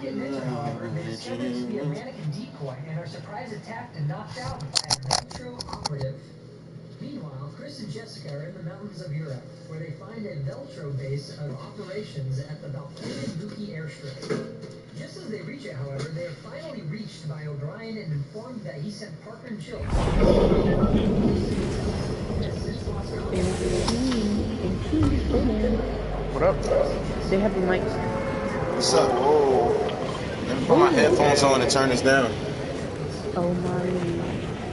Rocket Ninja, however, they discovered it to be a mannequin decoy and are surprise attacked and knocked out by a Velcro operative. Meanwhile, Chris and Jessica are in the mountains of Europe, where they find a Velcro base of operations at the Buki airstrip. Just as they reach it, however, they are finally reached by O'Brien and informed that he sent Parker and Jill. What up? They have the mic. What's up? Whoa. Let me put my headphones on and turn this down. Oh my.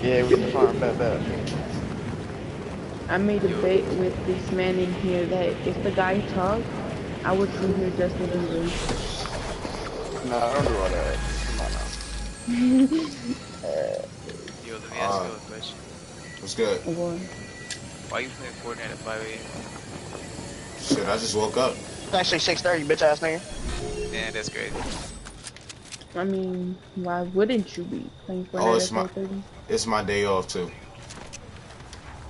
Yeah, we can farm bet. I made a bet with this man in here that if the guy talked, I would sing here Justin Bieber. Nah, don't do all that. Come on now. Yo, let me ask you a question. What's good? Why you playing Fortnite at 5 a.m.? Shit, I just woke up. It's actually 6:30, bitch ass nigga. Yeah, that's crazy. I mean, why wouldn't you be playing Fortnite at 5:30? It's my day off too.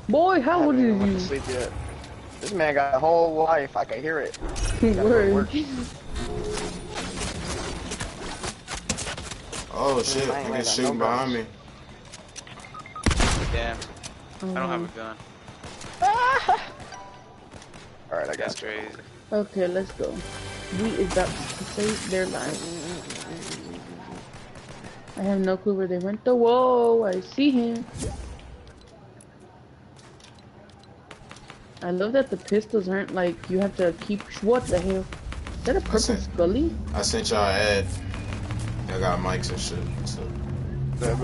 Boy, how old are you? To sleep yet. This man got a whole life. I can hear it. Word. Oh shit, niggas shooting behind me. Damn. I don't have a gun. Alright, I got That's crazy. Okay, let's go. We is about to save their lives. I have no clue where they went though. Whoa, I see him. I love that the pistols aren't like you have to keep. What the hell? Is that a purple Scully? I sent y'all an ad. I got mics and shit. So.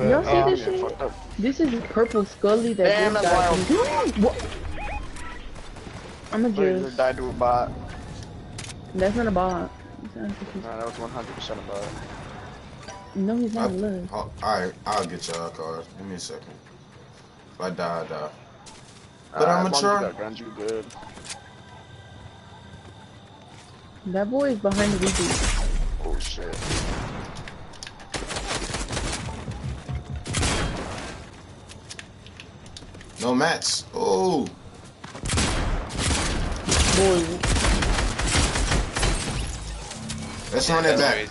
Y'all see this shit? This is a purple Scully that damn, just died. What? I'm a just died to a bot. That's not a bot. Nah, that was 100% a bot. No, he's not alive. Alright, I'll get y'all a card. Give me a second. If I die, I die. But I'm gonna try. Guns, you good. That boy is behind the weekend. Oh shit. No mats. Oh. Boy. Let's run it back.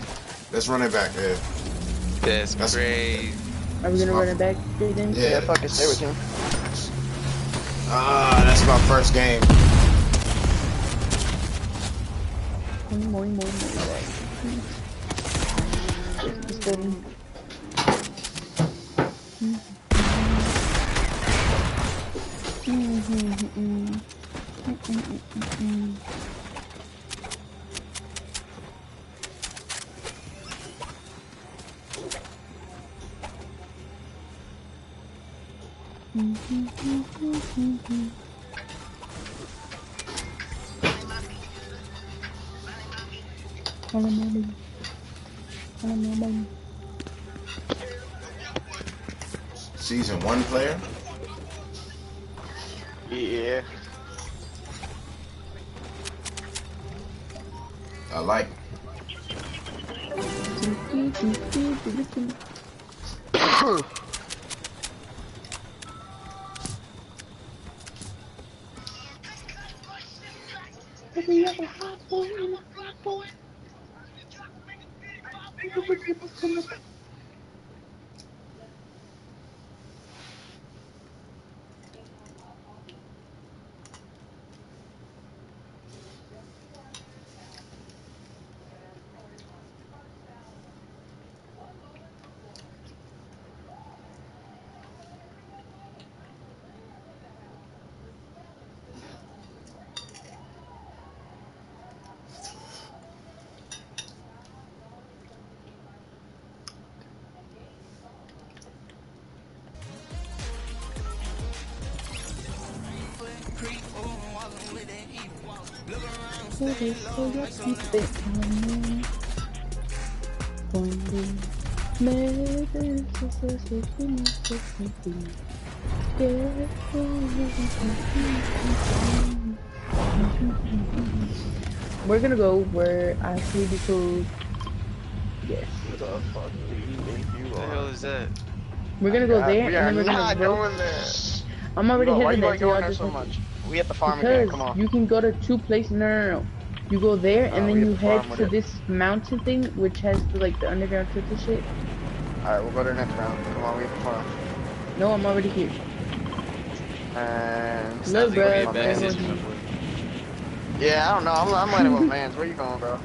Let's run it back, yeah. That's crazy. Are we gonna run it back, Jaden? Yeah, fucking stay with him. Ah, that's my first game. More. Season 1 player? Yeah. I like. We're gonna go where I see the code. Yes. What the fuck do you think you What the hell is that? We're gonna go there we and then we're not gonna going there. I'm already Why hitting you that. going there so much? We at the farm again. Come on. You can go to 2 places. No. You go there, and then we you have to head farm with to it. this mountain thing, which has the, like the underground tilted shit. Alright, we'll go to the next round. Come on, we have to farm. No, I'm already here. And Look, Sounds like bro, a my bad man. decision, my boy. Yeah, I don't know. I'm landing with mans. Where you going, bro?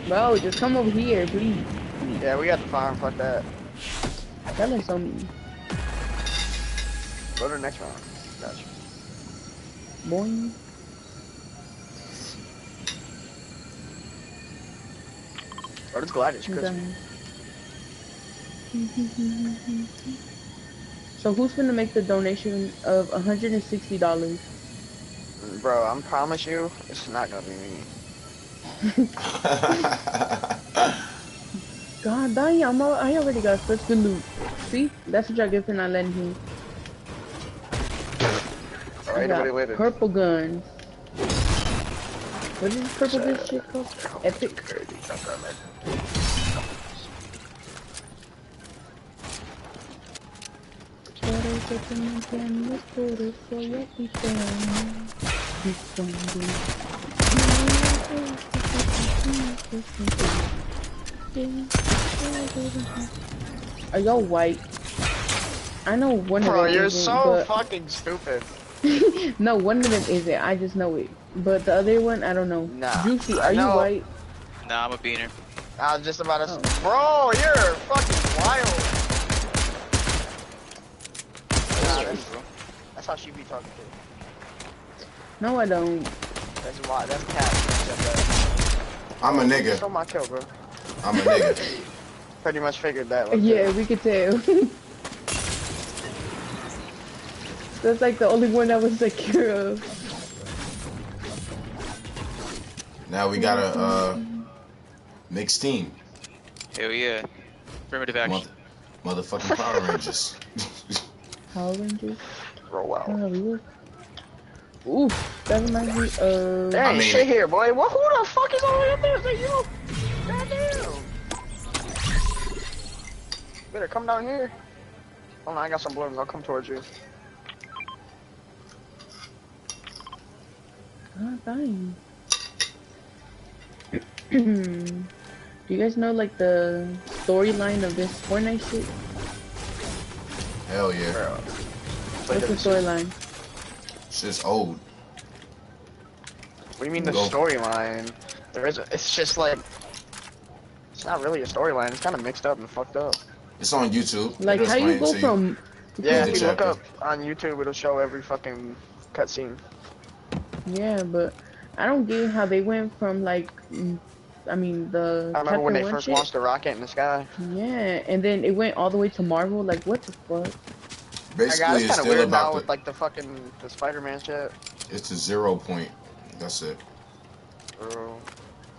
Bro, just come over here, please. Yeah, we got to farm. Fuck that. That looks so mean. Go to the next round. Gotcha. Boing. Bro, this glider's crispy. Okay. So who's gonna make the donation of $160? Bro, I promise you, it's not gonna be me. God damn, I already got such good loot. See? That's what y'all get for not letting him. I Alright, got everybody waited. purple guns. What is this purple good shit called? Epic. Are y'all white? I know one Bro, of them you're isn't, so but... fucking stupid. No, one of them isn't. I just know it. But the other one, I don't know. Nah. Juicy, I are you know. white? Nah, I'm a beaner. I was just about to. Oh. Bro, you're fucking wild. Nah, that's how she be talking to. No, I don't. That's why. That's cat. I'm a nigga. Show my kill, bro. I'm a nigga. Pretty much figured that one. Yeah, we could tell. That's like the only one I was secure of. Now we got a mixed team. Hell yeah. Primitive action. Motherfucking Power Rangers. Power Rangers? Roll out. Oof, that reminds me of... There ain't shit here, boy. What? Who the fuck is all the way up there? Is that you? Goddamn. Better come down here. Oh no, I got some balloons. I'll come towards you. God dang. Do you guys know like the storyline of this Fortnite shit? Hell yeah. Bro. What's the storyline? Shit's old. What do you mean the Go. storyline? There is. It's just like. It's not really a storyline. It's kind of mixed up and fucked up. It's on YouTube. Like how you go from... Yeah, the if you look chapter. up on YouTube, it'll show every fucking cutscene. Yeah, but I don't get how they went from like... I mean, the I remember when they chapter 1 first shit. launched the rocket in the sky. Yeah, and then it went all the way to Marvel. Like, what the fuck? Basically, it's it's kind of still weird now about with like the fucking Spider-Man shit. it's a 0 point. That's it. Bro.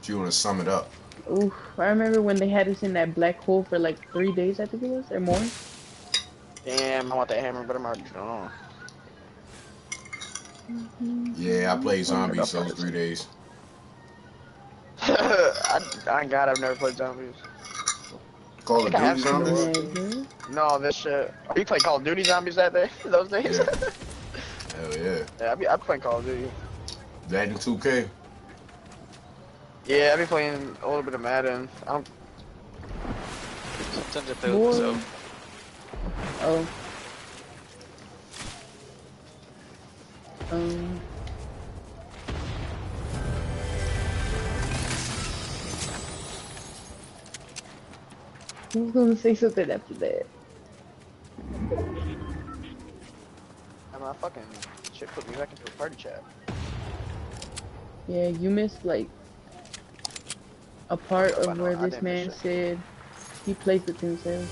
If you want to sum it up. Oof, I remember when they had us in that black hole for like 3 days, I think it was, or more. Damn, I want that hammer, but I'm already gone. Yeah, I played zombies those 3 days. God, I've never played zombies. Call of I have Duty seen the zombies? world. Nigga. No, this shit. You play Call of Duty zombies that day? Those days? Yeah. Hell yeah. Yeah, I be playing Call of Duty. Madden 2K. Yeah, I be playing a little bit of Madden. Sometimes I play with myself. Oh. I was gonna say something after that. My fucking shit put me back into a party chat. Yeah, you missed like a part I of know, where I this didn't man miss it. said he plays with himself.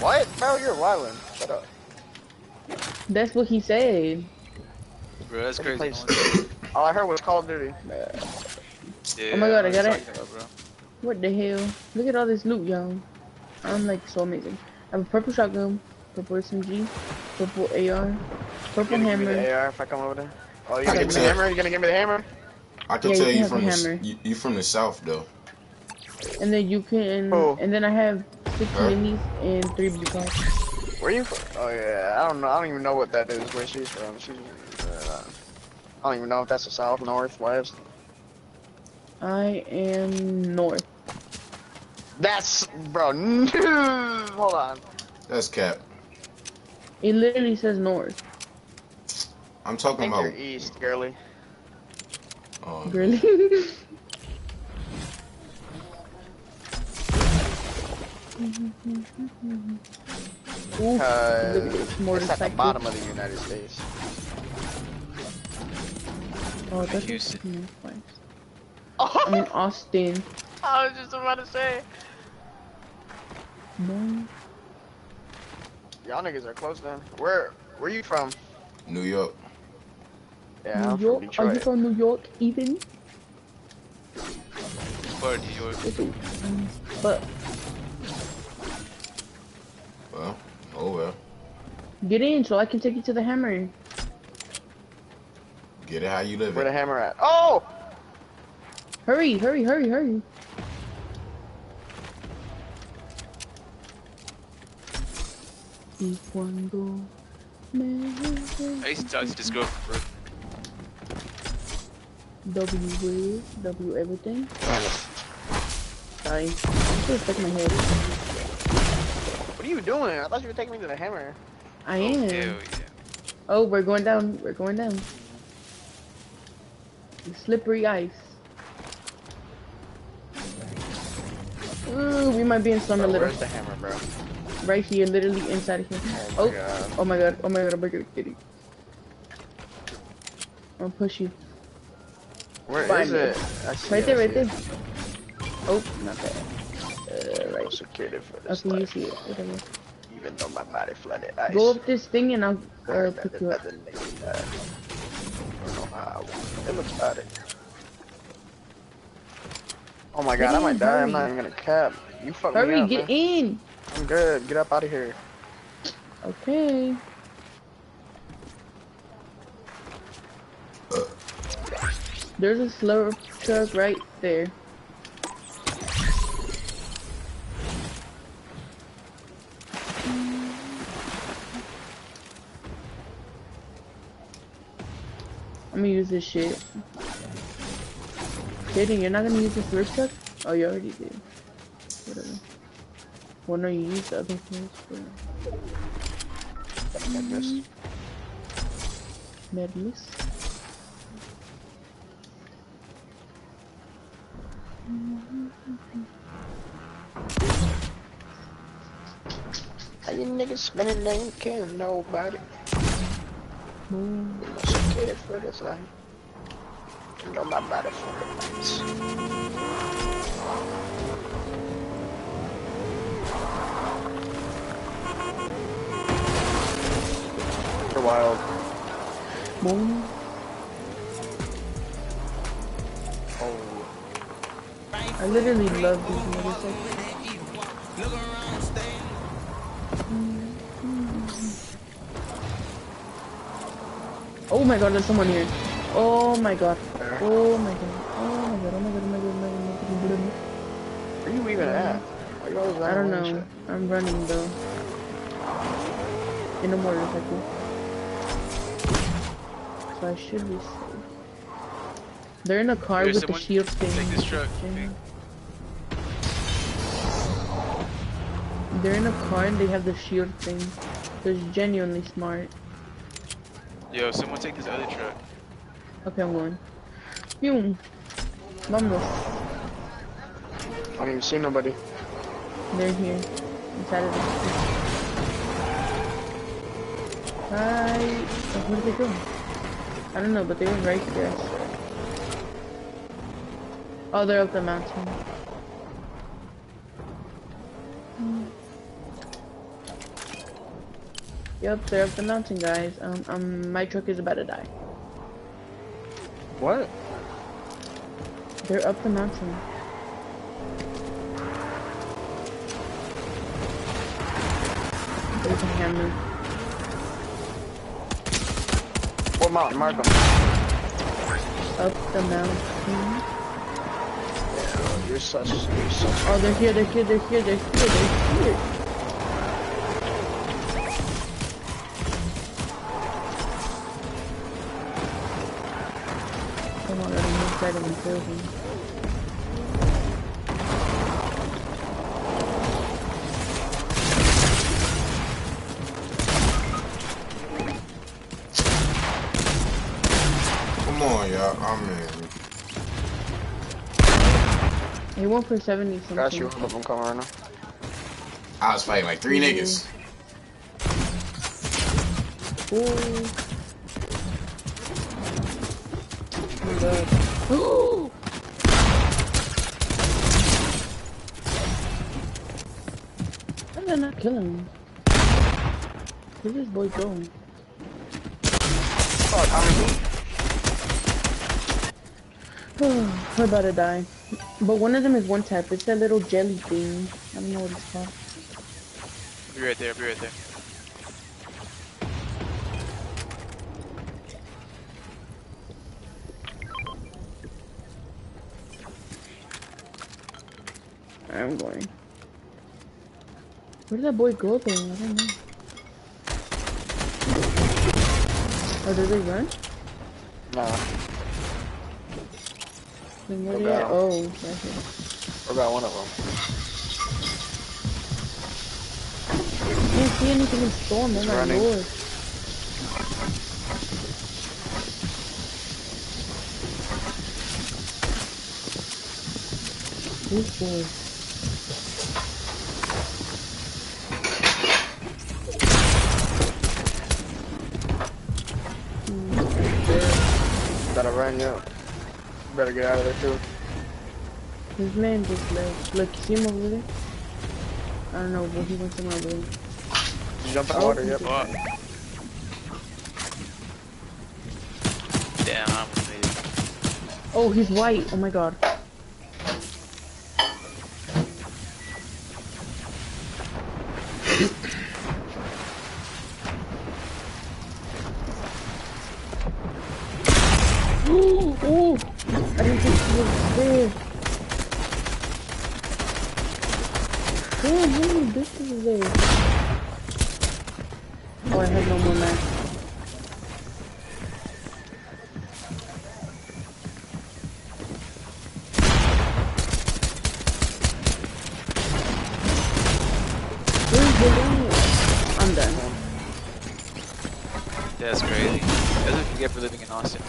What? Bro, you're wildin'. Shut up. That's what he said. Bro, that's crazy. Plays- All I heard was Call of Duty. Yeah, Oh my God, I know got what it. you're talking about, bro. What the hell? Look at all this loot, y'all. I'm like so amazing. I have a purple shotgun, purple SMG, purple AR, purple You're gonna give me hammer. the AR if I come over there? Oh, you I gonna can give me the tell. hammer? You gonna give me the hammer? I can Yeah, tell you you can from have the a hammer. you from the south though. And then you can, Oh. and then I have 6 Huh? minis and 3 blue cards. Where you from? Oh yeah, I don't know. I don't even know what that is. Where she's from? She's. I don't even know if that's the south, north, west. I am north. That's, bro, no, hold on. That's cap. It literally says north. I'm I talking think about. you're east, girly. Oh, Really? Ooh, look at this It's at the motorcycle. bottom of the United States. Oh, that's Houston. nice. Oh, I'm in Austin. I was just about to say. No. Y'all niggas are close then. Where you from? New York. Yeah, New I'm from York? Are Detroit. you from New York even? Part of New York. But Well, oh well. get in so I can take you to the hammer. Get it how you live Where the it. hammer at? Oh! Hurry, hurry, hurry, hurry. Y cuando me I used to talk to this girl for W everything. Sorry. I'm just stuck in my head. What are you doing? I thought you were taking me to the hammer. I oh, am. hell yeah. Oh, we're going down. We're going down. Slippery ice. Ooh, we might be in some a Bro, little. where's the hammer, bro? Right here, literally inside of here. Oh my god. Oh my god, oh my god, I'm gonna get it. I'll push you. Where Find is me. it? I see Right it, there, I right see there. it. Oh, not that. Right. I'm security for this Okay, you life. see it. Whatever. Even though my body flooded ice. Go up this thing and I'll pick you up. I don't know how I want to live about it. Oh my god, I might die. I'm not even gonna cap. You fucked me Hurry, up, get man. in! I'm good. Get up out of here. Okay. There's a slower truck right there. I'm gonna use this shit. Kidding, you're not gonna use this rip truck? Oh, you already did. Whatever. Well, no, you used the other things for medalist. How you niggas spending they ain't killing nobody? Boom. Security for this life. You know my body flooded ice. You're wild. Boom. Oh. I literally love these motorcycles. Oh my god, there's someone here. Oh my god. Oh my god. Oh my god. Oh my god. Oh my god. Oh my god. Oh my god. Where you even at? Why you always I don't running away and know. shit? I'm running though. In a motorcycle. So I should be safe. They're in a car There's with the someone- shield thing. Take this truck. They're in a car and they have the shield thing. So it's genuinely smart. Yo, someone take this other truck. Okay, I'm going. Boom. Vamos. I don't even see nobody. They're here. Inside of the street. Hi. Oh, where did they go? I don't know, but they were right there. Oh, they're up the mountain. Yep, they're up the mountain, guys. My truck is about to die. What? They're up the mountain. There's a hammer. What mountain? Mark them. Up the mountain. Yeah, you're such. Oh, they're here, they're here, they're here, they're here, they're here. inside of him kills him. Come on, y'all. I'm in. He went for 70 something. Got you. I'm coming right now. I was fighting like 3 niggas. Ooh. Oh my god. Ooh! How did I not kill him? Where's this boy going? We're about to die. But one of them is one tap. It's that little jelly thing. I don't know what it's called. Be right there, be right there. I'm going. Where did that boy go though? I don't know. Oh, did they run? Nah. Then where they at? Oh, right here. Forgot one of them. Can't see anything in storm, oh my running. lord. This boy. Gotta run, yeah. Better get out of there too. This man just left. Look, you see him over there? I don't know, but he went somewhere over there. You jump in the water, yep. Oh. Damn, I'm amazing. Oh, he's white. Oh my god. Oh, I didn't think he was there. Damn, how many bitches is there? Oh, I have no more max. Where's the guy? I'm done. That's crazy. That's what you get for living in Austin.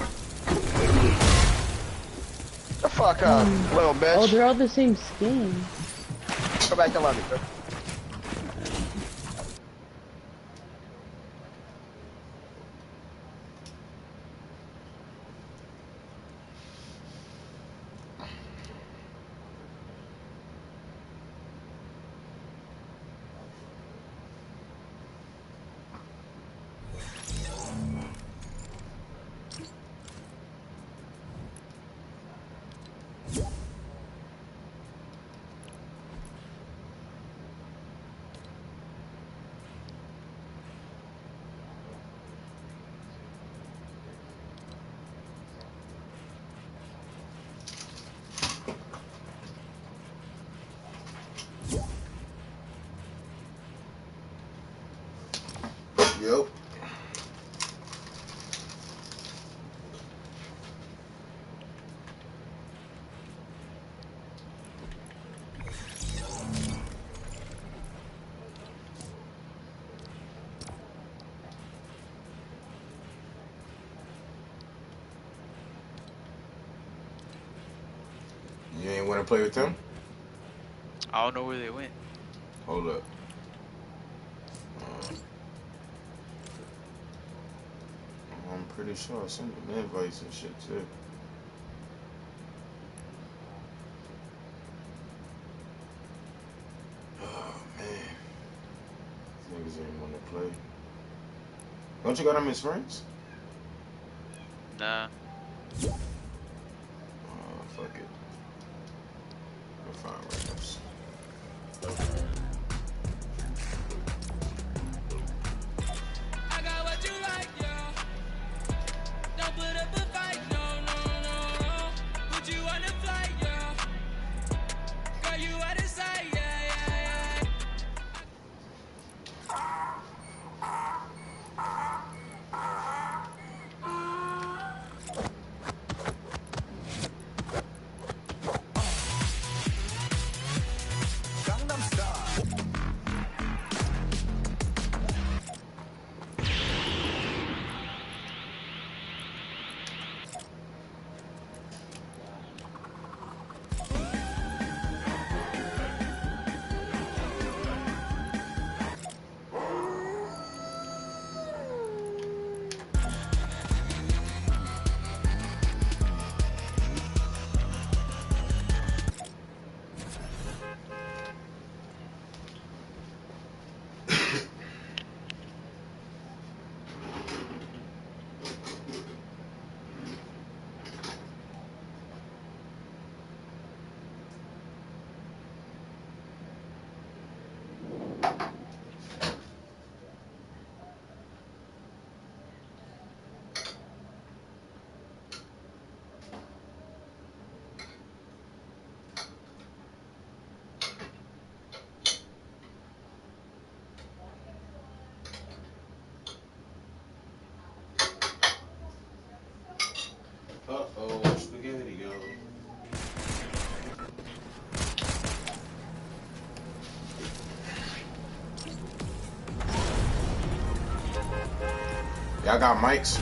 The fuck up, little bitch. Oh, they're all the same skin. Go back to lobby, bro. Yep. You ain't want to play with them? I don't know where they went. Hold up. I'm pretty sure I sent them invites and shit too. Oh man, these niggas ain't want to play. Don't you got them as friends? Nah. Oh fuck it. We'll find randoms. Y'all got mics?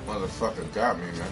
Motherfucker got me, man.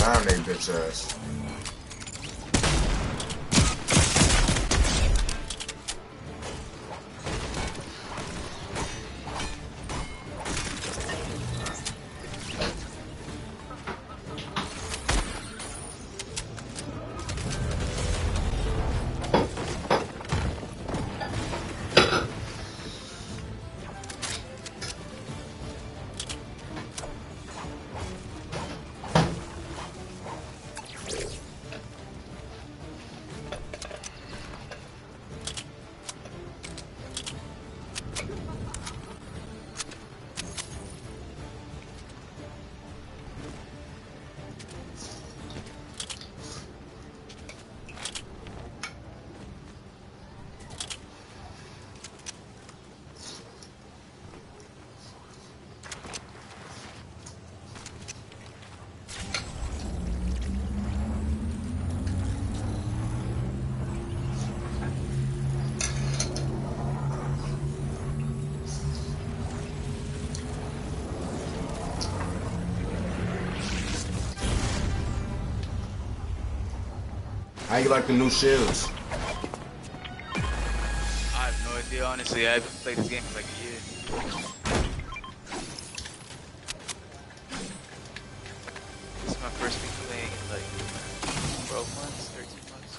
Damn, they bitch ass. How you like the new shields? I have no idea, honestly. I haven't played this game for like a year. This is my first week playing in like 12 months, 13 months.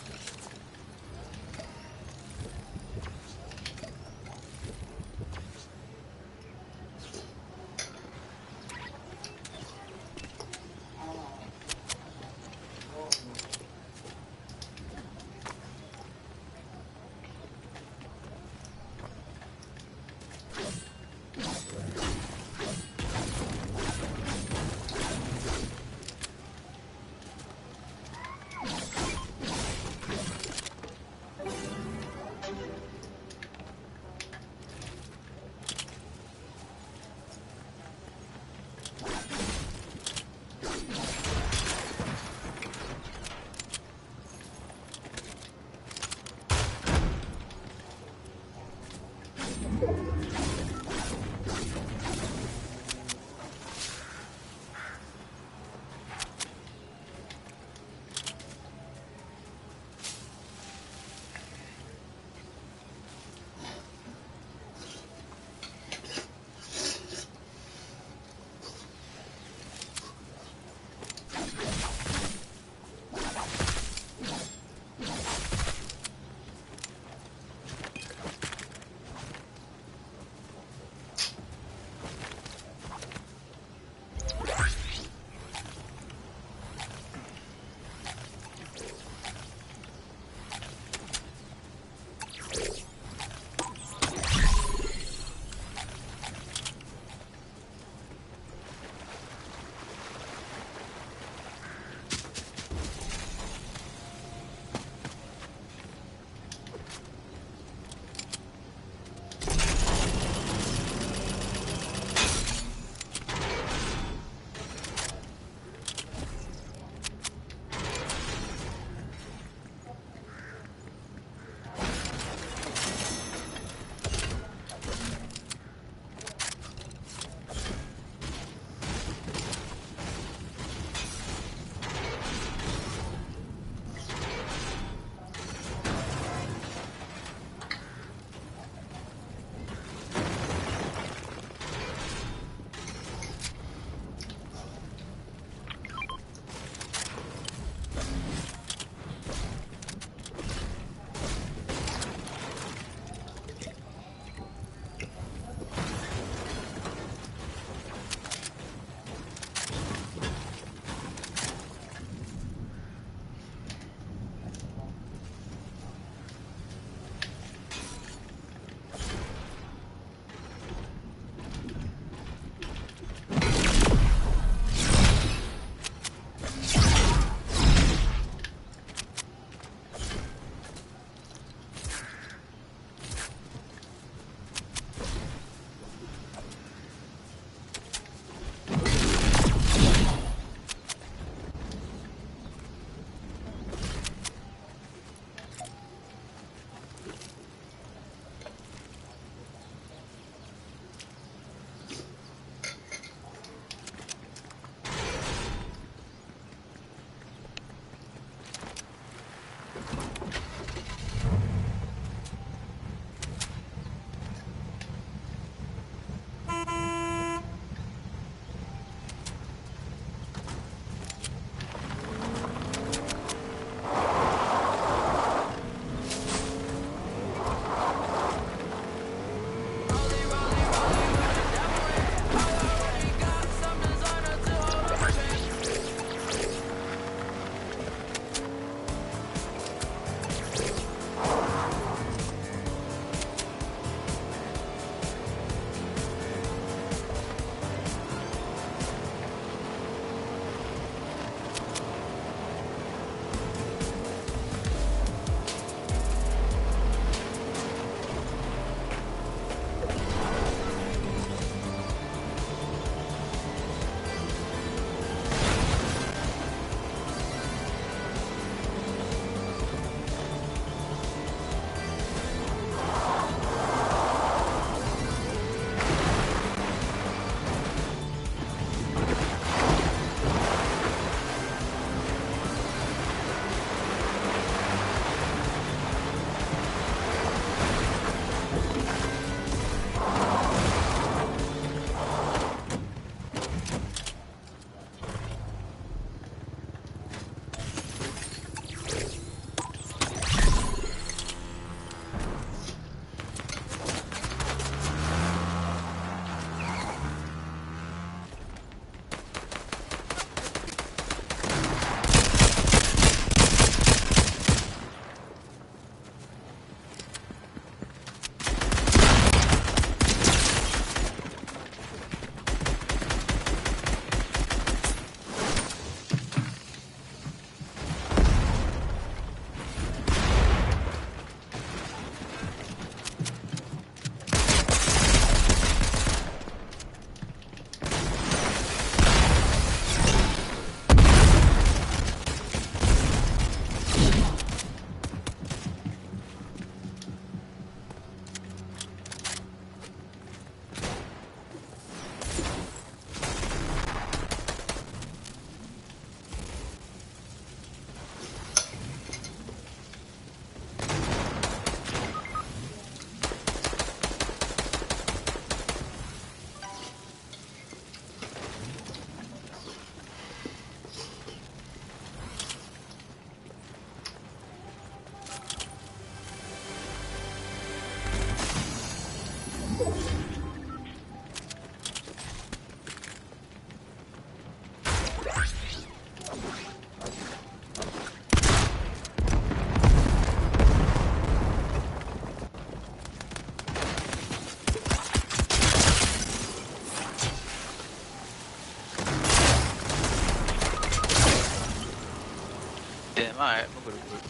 Damn, alright, I'm gonna go to work.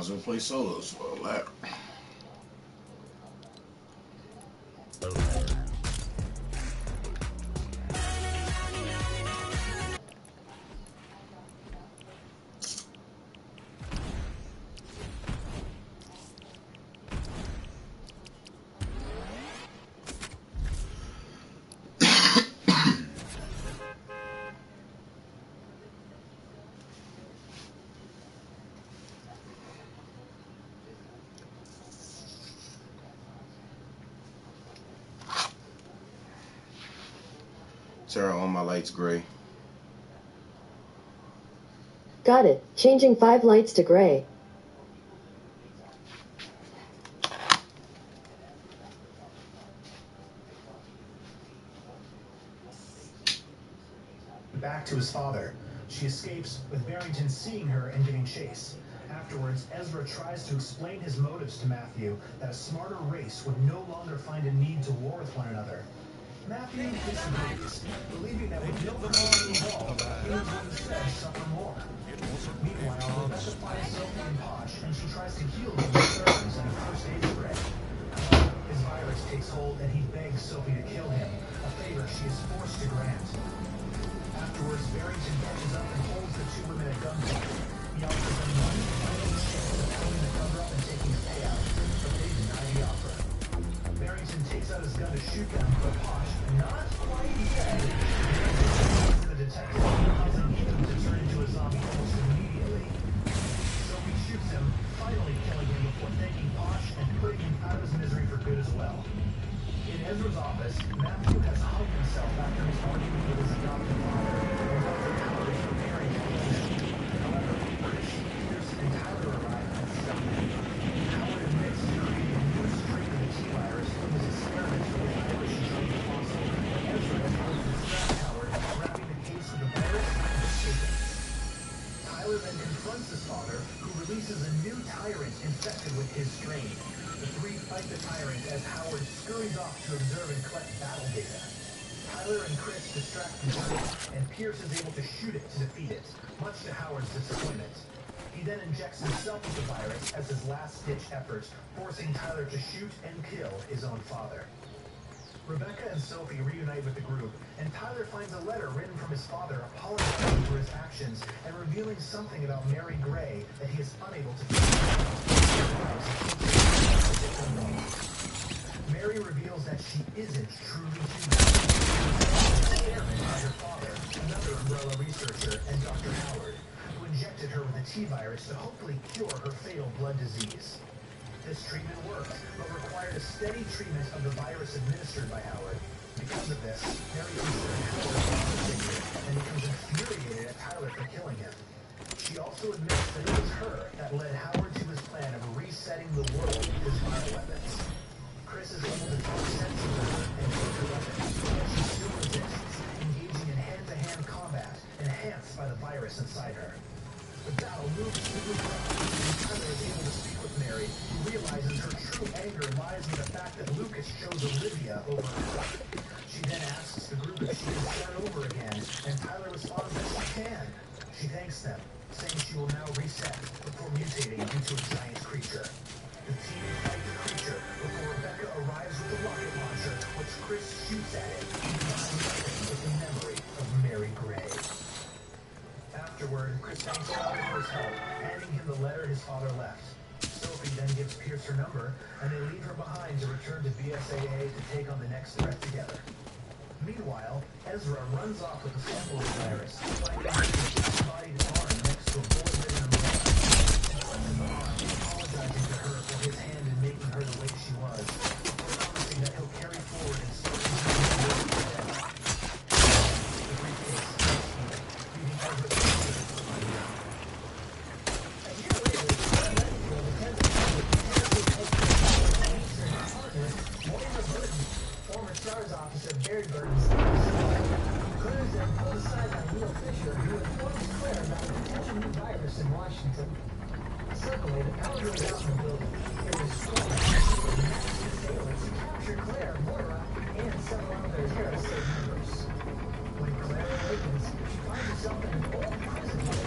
as well play solos for a lap. Turn on my lights gray. Got it. Changing 5 lights to gray. Back to his father. She escapes, with Barrington seeing her and giving chase. Afterwards, Ezra tries to explain his motives to Matthew, that a smarter race would no longer find a need to war with one another. Matthew disagrees, believing that with no command involved, humans would instead suffer more. Meanwhile, Rebecca finds Sophie and Posh, and she tries to heal them with sermons and a first aid spray. His virus takes hold, and he begs Sophie to kill him, a favor she is forced to grant. Afterwards, Barrington catches up and holds the two women at gunpoint. He offers them one final chance of helping the cover up and taking a payout, but they deny the offer. Barrington takes out his gun to shoot them, but Posh, not quite dead, to the detective, causing him to turn into a zombie almost immediately. Sophie shoots him, finally killing him before thanking Posh and putting him out of his misery for good as well. In Ezra's office, Matthew has hung himself after his argument with his adopted father, and Dr. Howard is preparing to kill him. However, Chris, Pierce, and Tyler arrive and stop him. Howard admits to creating a new strain of the T-virus from his experiments with the Irish jungle fossil, but Ezra is able to distract Howard, wrapping the case with the virus and escaping. Tyler then confronts his father, who releases a new tyrant infected with his strain. The three fight the tyrant as Howard scurries off to observe and collect battle data. Tyler and Chris distract the tyrant, and Pierce is able to shoot it to defeat it, much to Howard's disappointment. He then injects himself with the virus as his last-ditch effort, forcing Tyler to shoot and kill his own father. Rebecca and Sophie reunite with the group, and Tyler finds a letter written from his father apologizing for his actions and revealing something about Mary Gray that he is unable to figure out. Mary reveals that she isn't truly human. She was by her father, another Umbrella researcher, and Dr. Howard, who injected her with a T-virus to hopefully cure her fatal blood disease. This treatment worked, but required a steady treatment of the virus administered by Howard. Because of this, Mary considered Howard a father figure and becomes infuriated at Tyler for killing him. She also admits that it was her that led Howard to his plan of resetting the world with his bioweapons. Chris is able to talk sense into her and take her weapons, but she still resists, engaging in hand-to-hand combat, enhanced by the virus inside her. The battle moves smoothly on, and Tyler is able to speak with Mary, who realizes her true anger lies in the fact that Lucas chose Olivia over her. She then asks the group if she can start over again, and Tyler responds that she can. She thanks them, saying she will now reset before mutating into a giant creature. The team fight the creature before Rebecca arrives with the rocket launcher, which Chris shoots at it, with the memory of Mary Gray. Afterward, Chris thanks Tyler for his help, handing him the letter his father left. Sophie then gives Pierce her number, and they leave her behind to return to BSAA to take on the next threat together. Meanwhile, Ezra runs off with a sample of the virus, finding his bodied arm next to a bullet-ridden umbrella. Apologizing to her for his hand in making her the way she was, promising that he'll carry forward and start his new work. The briefcase leaving Ezra to a year later, former SARS officer Barry Burton's Claire's then pulled aside by Neil Fisher, who informs Claire about a potential new virus in Washington. Suddenly, the power goes out in the building. It is stormed with massive assailants who capture Claire, Moira, and several other Terra State members. When Claire awakens, she finds herself in an old prison with a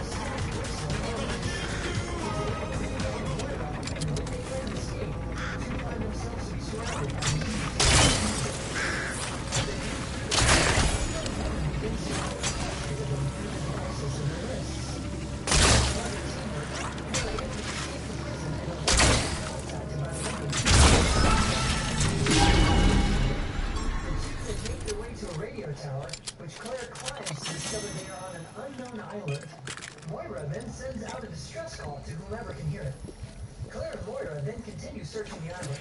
Moira then sends out a distress call to whomever can hear it. Claire and Moira then continue searching the island,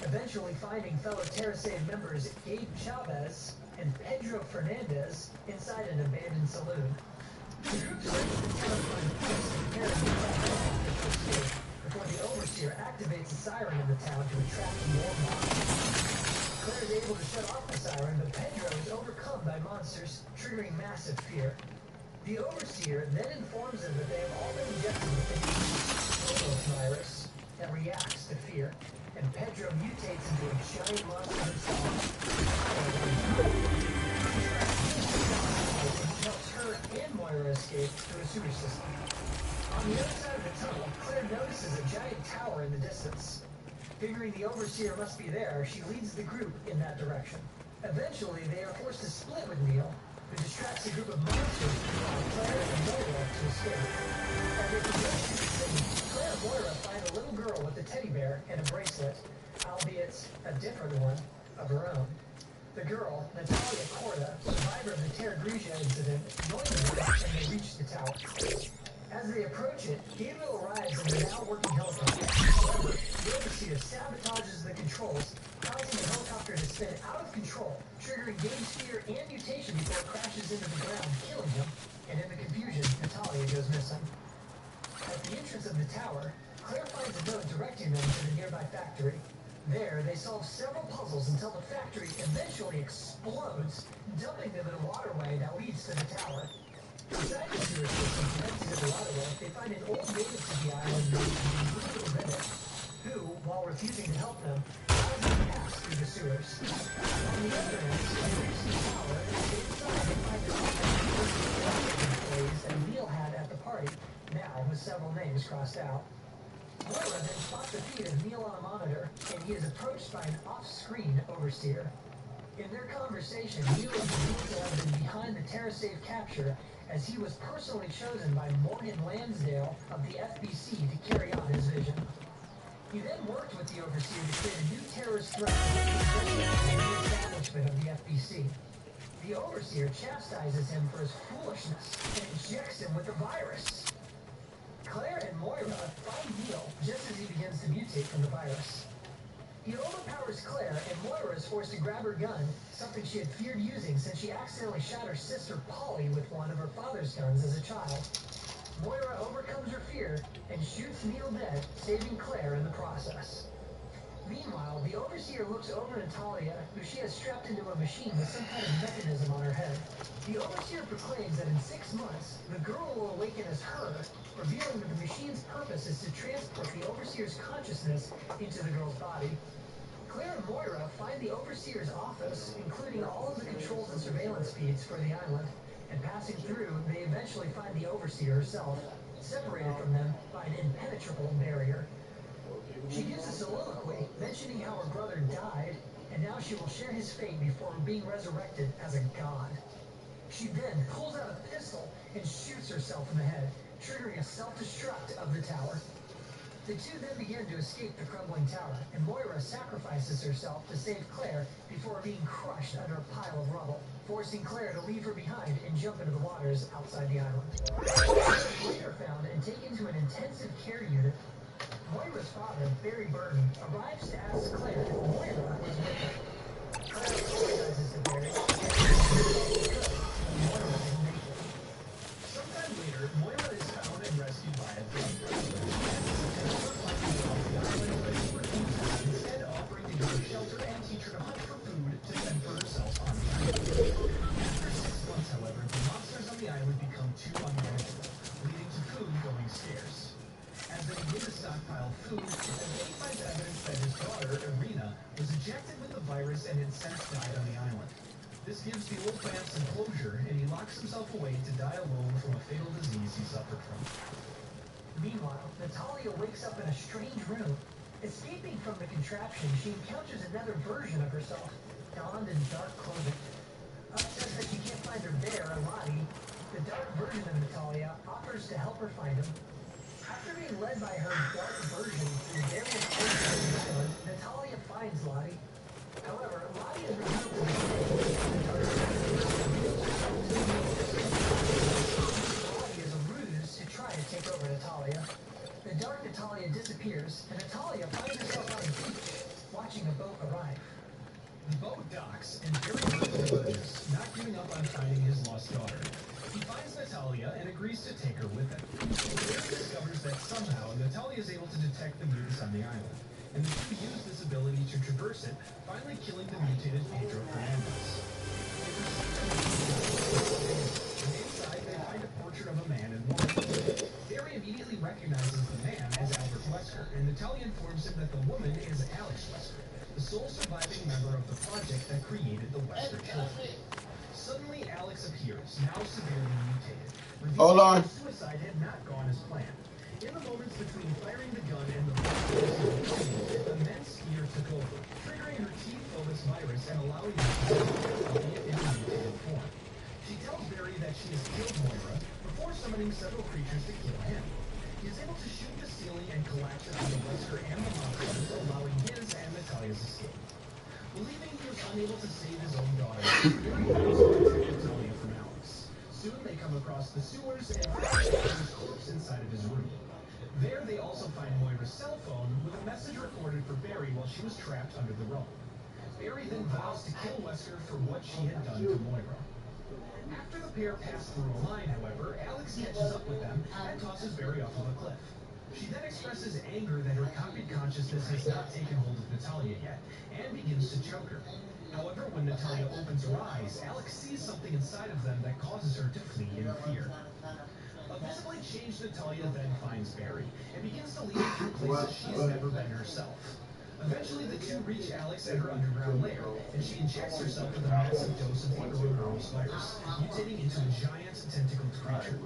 eventually finding fellow TerraSave members Gabe Chavez and Pedro Fernandez inside an abandoned saloon. The group searches the town to find Chris and Karen before the Overseer activates a siren in the town to attract more monsters. Claire is able to shut off the siren, but Pedro is overcome by monsters, triggering massive fear. The Overseer then informs them that they have all been injected with a Smoove virus that reacts to fear, and Pedro mutates into a giant monster himself. He helps her and Moira escape through a sewer system. On the other side of the tunnel, Claire notices a giant tower in the distance. Figuring the Overseer must be there, she leads the group in that direction. Eventually, they are forced to split with Neil, who distracts a group of monsters to allow Claire and Moira to escape. As they progress through the city, Claire and Moira find a little girl with a teddy bear and a bracelet, albeit a different one, of her own. The girl, Natalia Corda, survivor of the TerraSave incident, joins them and they reach the tower. As they approach it, Gabriel arrives in the now working helicopter. However, the Overseer sabotages the controls, causing the helicopter to spin out of control, triggering Gabe's fear and mutation before it crashes into the ground, killing him. And in the confusion, Natalia goes missing. At the entrance of the tower, Claire finds a note directing them to the nearby factory. There, they solve several puzzles until the factory eventually explodes, dumping them in a waterway that leads to the tower. Inside the sewer system connected to the waterway, they find an old native to the island named Bruno Bennett, who, while refusing to help them, allows them to pass through the sewers. On the other end, they reach the tower, and inside they find the employees that Neil had at the party, now with several names crossed out. Moira then spots the feed of Neil on a monitor, and he is approached by an off-screen Overseer. In their conversation, Neil is believed to have been behind the TerraSave capture, as he was personally chosen by Morgan Lansdale of the FBC to carry out his vision. He then worked with the Overseer to create a new terrorist threat and the establishment of the FBC. The Overseer chastises him for his foolishness and injects him with the virus. Claire and Moira find Neil just as he begins to mutate from the virus. He overpowers Claire, and Moira is forced to grab her gun, something she had feared using since she accidentally shot her sister Polly with one of her father's guns as a child. Moira overcomes her fear and shoots Neil dead, saving Claire in the process. Meanwhile, the Overseer looks over Natalia, who she has strapped into a machine with some kind of mechanism on her head. The Overseer proclaims that in 6 months, the girl will awaken as her, revealing that the machine's purpose is to transport the Overseer's consciousness into the girl's body. Claire and Moira find the Overseer's office, including all of the controls and surveillance feeds for the island, and passing through, they eventually find the Overseer herself, separated from them by an impenetrable barrier. She gives a soliloquy, mentioning how her brother died, and now she will share his fate before being resurrected as a god. She then pulls out a pistol and shoots herself in the head, triggering a self-destruct of the tower. The two then begin to escape the crumbling tower, and Moira sacrifices herself to save Claire before being crushed under a pile of rubble, forcing Claire to leave her behind and jump into the waters outside the island. Later found and taken to an intensive care unit, Moira's father, Barry Burton, arrives to ask Claire if Moira was with her. Claire apologizes to Barry, and Moira didn't make it. Sometime later, Moira is found and rescued by a drug instead offering to give her shelter and teach her to hunt for food to fend for herself on the island. After 6 months, however, the monsters on the island become too unmanageable, leading to food going scarce. As they begin to stockpile food, Eddie finds evidence that his daughter, Irina, was ejected with the virus and had since died on the island. This gives the old man some closure, and he locks himself away to die alone from a fatal disease he suffered from. Meanwhile, Natalia wakes up in a strange room. Escaping from the contraption, she encounters another version of herself, donned in dark clothing. Upset that she can't find her bear, Lottie, the dark version of Natalia offers to help her find him. After being led by her dark version through various places of the island, Natalia finds Lottie. However, Lottie is revealed to be the dark version reveals herself to be Lottie is a ruse to try take over Natalia. The dark Natalia disappears, and Natalia finds herself on a beach, watching a boat arrive. The boat docks, and Barry emerges, not giving up on finding his lost daughter. He finds Natalia and agrees to take her with him. Barry discovers that somehow Natalia is able to detect the mutants on the island, and the two use this ability to traverse it, finally killing the mutated Pedro Fernandez. Inside, they find a portrait of a man and woman. Barry immediately recognizes the man as Albert Wesker, and Natalia informs him that the woman is Alex Wesker, the sole surviving member of the project that created the Wesker children. Suddenly, Alex appears, now severely mutated, revealing that suicide had not gone as planned. In the moments between firing the gun and the the men's fear took over, triggering her T-Phobos virus and allowing her to albeit in a mutated form. She tells Barry that she has killed Moira before summoning several creatures to kill him. He is able to shoot the ceiling and collapse it on the Wesker and the monsters, allowing his and Natalia's escape. Believing he was unable to save his own daughter, Barry goes to protect Natalia from Alex. Soon they come across the sewers and find his corpse inside of his room. There they also find Moira's cell phone with a message recorded for Barry while she was trapped under the rubble. Barry then vows to kill Wesker for what she had done to Moira. After the pair pass through a line, however, Alex catches up with them and tosses Barry off of a cliff. She then expresses anger that her copied consciousness has not taken hold of Natalia yet, and begins to choke her. However, when Natalia opens her eyes, Alex sees something inside of them that causes her to flee in fear. A visibly changed Natalia then finds Barry, and begins to lead him through places she's never been herself. Eventually, the two reach Alex at her underground lair, and she injects herself with a massive dose of the coronavirus virus, mutating into a giant tentacled creature.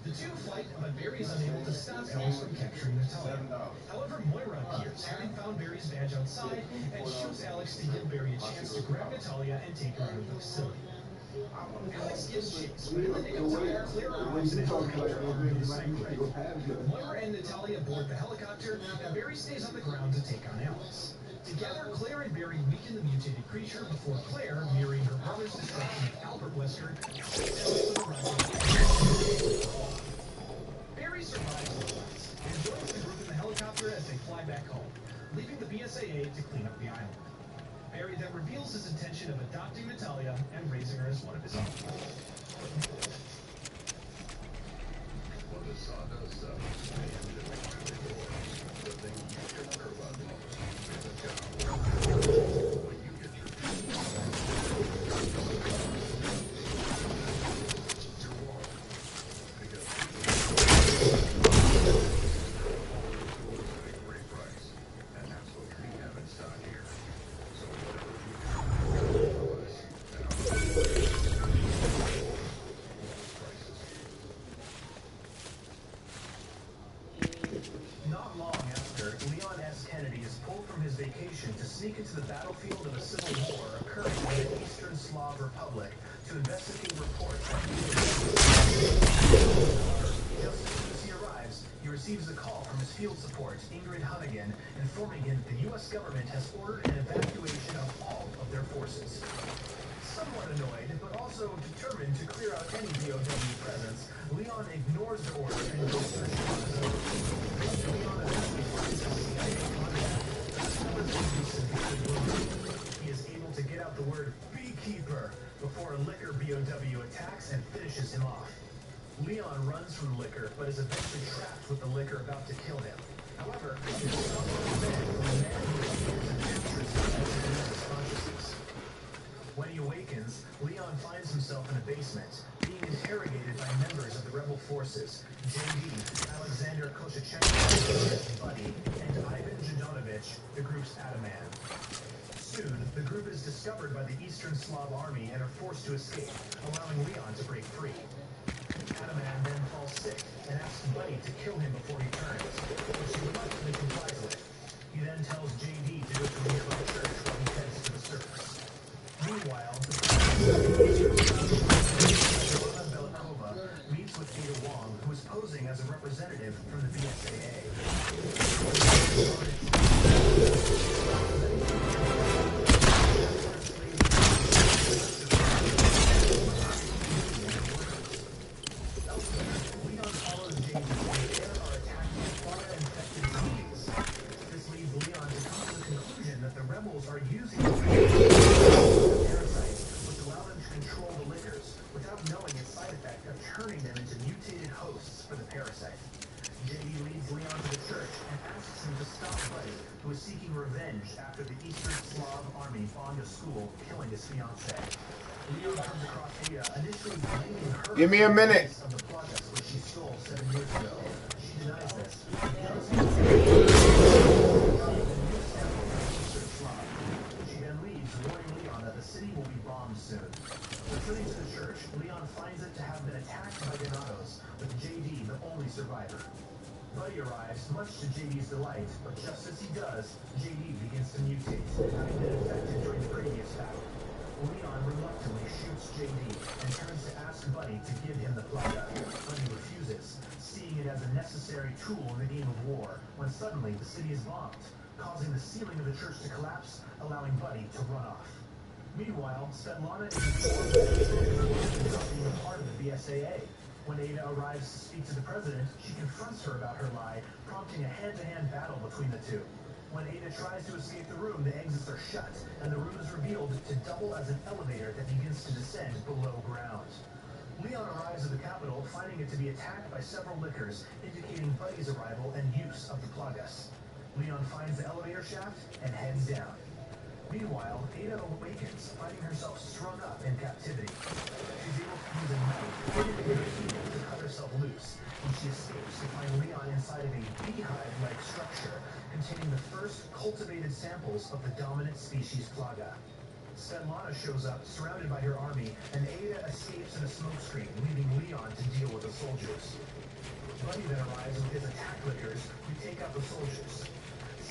The two fight, but Barry is unable to stop Alex from capturing Natalia. However, Moira appears, having found Barry's badge outside, and shoots Alex to give Barry a chance to grab Natalia and take her out of the facility. Alex gives chase, but in the nick of time, Claire arrives in a helicopter armed with a sniper rifle. Moira and Natalia board the helicopter, and Barry stays on the ground to take on Alex. Together, Claire and Barry weaken the mutated creature before Claire, mirroring her brother's destruction of Albert Wesker, shoots Alex with a rifle. Barry survives the blast and joins the group in the helicopter as they fly back home, leaving the BSAA to clean up the island. Barry then reveals his intention of adopting Natalia and raising her as one of his own. To sneak into the battlefield of a civil war occurring in the Eastern Slav Republic to investigate reports on just as soon as he arrives, he receives a call from his field support, Ingrid Hunnigan, informing him that the U.S. government has ordered an evacuation of all of their forces. Somewhat annoyed, but also determined to clear out any BOW presence, Leon ignores the order and goes searching on his own. Leon eventually finds a CIA contact. He is able to get out the word beekeeper before a liquor BOW attacks and finishes him off. Leon runs from the liquor, but is eventually trapped with the liquor about to kill him. However, he is somehow fed from a man who appears and captures him as he loses consciousness. When he awakens, Leon finds himself in a basement, being interrogated by members of the rebel forces, JD, Alexander Koshachenko, his buddy, and Ivan Jadanovich, the group's Ataman. Soon, the group is discovered by the Eastern Slav army and are forced to escape, allowing Leon to break free. Ataman then falls sick and asks Buddy to kill him before he turns, which he reluctantly complies with. He then tells JD to go to a nearby church while he heads to the surface. Meanwhile, Joanna Belikova meets with Ada Wong, who is posing as a representative from the BSAA. Leon follows James JD leads Leon to the church and asks him to stop Buddy, who is seeking revenge after the Eastern Slav army bombed a school, killing his fiancée. Leon comes across Ada, initially blaming her Give me a minute. of the projects which she stole 7 years ago. She denies this. She then leaves, warning Leon that the city will be bombed soon. Returning to the church, Leon finds it to have been attacked by Ganados, with JD the only survivor. Buddy arrives, much to JD's delight, but just as he does, JD begins to mutate, having been infected during the previous battle. Leon reluctantly shoots JD and turns to ask Buddy to give him the plaga. Buddy refuses, seeing it as a necessary tool in the game of war, when suddenly the city is bombed, causing the ceiling of the church to collapse, allowing Buddy to run off. Meanwhile, Svetlana is informed that Ada is not being a part of the BSAA. When Ada arrives to speak to the president, she confronts her about her lie, prompting a hand-to-hand battle between the two. When Ada tries to escape the room, the exits are shut, and the room is revealed to double as an elevator that begins to descend below ground. Leon arrives at the capital, finding it to be attacked by several lickers, indicating Buddy's arrival and use of the plagas. Leon finds the elevator shaft and heads down. Meanwhile, Ada awakens, finding herself strung up in captivity. She's able to use a knife hidden in her heel to cut herself loose, and she escapes to find Leon inside of a beehive-like structure containing the first cultivated samples of the dominant species plaga. Svetlana shows up, surrounded by her army, and Ada escapes in a smokescreen, leaving Leon to deal with the soldiers. Buddy then arrives with his attack lickers, who take out the soldiers.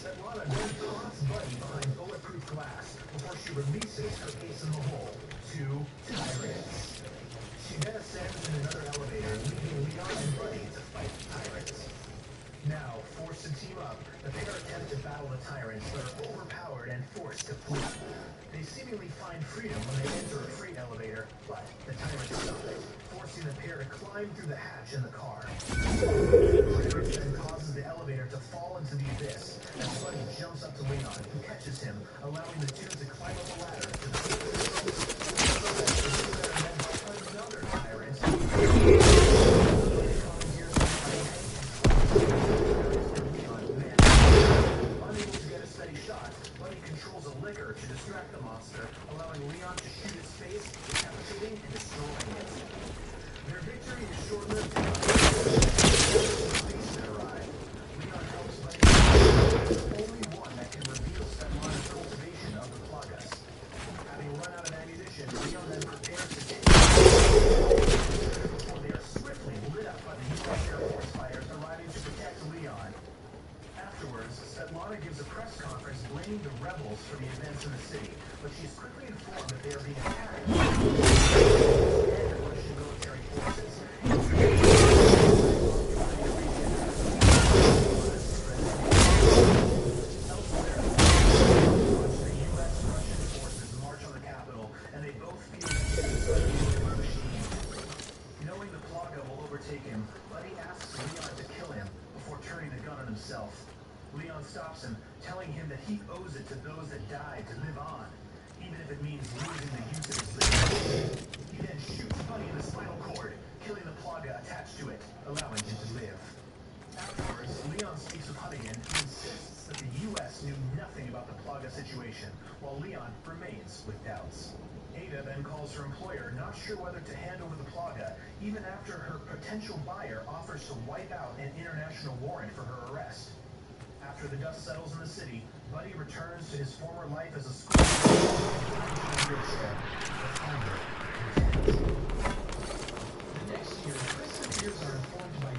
Svetlana then taunts Buddy behind bulletproof glass before she releases her ace in the hole, 2 tyrants. She then ascends in another elevator, leaving Leon and Buddy to fight the tyrants. Now, forced to team up, the pair attempt to battle the tyrants, but are overpowered and forced to flee. They seemingly find freedom when they enter a freight elevator, but the tyrants stop it, forcing the pair to climb through the hatch in the car. The then causes the elevator to fall into the abyss, and Buddy jumps up to Leon, who catches him, allowing the two to climb up a ladder to the another tyrant. Unable to get a steady shot, Buddy controls a liquor to distract the monster, allowing Leon to shoot its face, decapitating and destroying it. Their victory is short-lived. Policemen arrive. Leon helps Buddy, the only one that can reveal Svetlana's cultivation of the plagas. Having run out of ammunition, Leon then prepares to take before they are swiftly lit up by the U.S. Air Force fighters arriving to protect Leon. Afterwards, Svetlana gives a press conference blaming the rebels for the events in the city, but she is quickly informed that they are being attacked by Russian military forces. Elsewhere, the U.S.-Russian forces march on the capital, and they both feel the machine. Knowing the plaga will overtake him, Buddy asks Leon to kill him before turning the gun on himself. Leon stops him, telling him that he owes it to those that died to live on, even if it means losing the use of his limbs. He then shoots Buddy in the spinal cord, killing the plaga attached to it, allowing him to live. Afterwards, Leon speaks with Hunnigan, who insists that the U.S. knew nothing about the plaga situation, while Leon remains with doubts. Ada then calls her employer, not sure whether to hand over the plaga, even after her potential buyer offers to wipe out an international warrant for her arrest. After the dust settles in the city, Buddy returns to his former life as a school wheelchair. The next year, Chris and Piers are informed by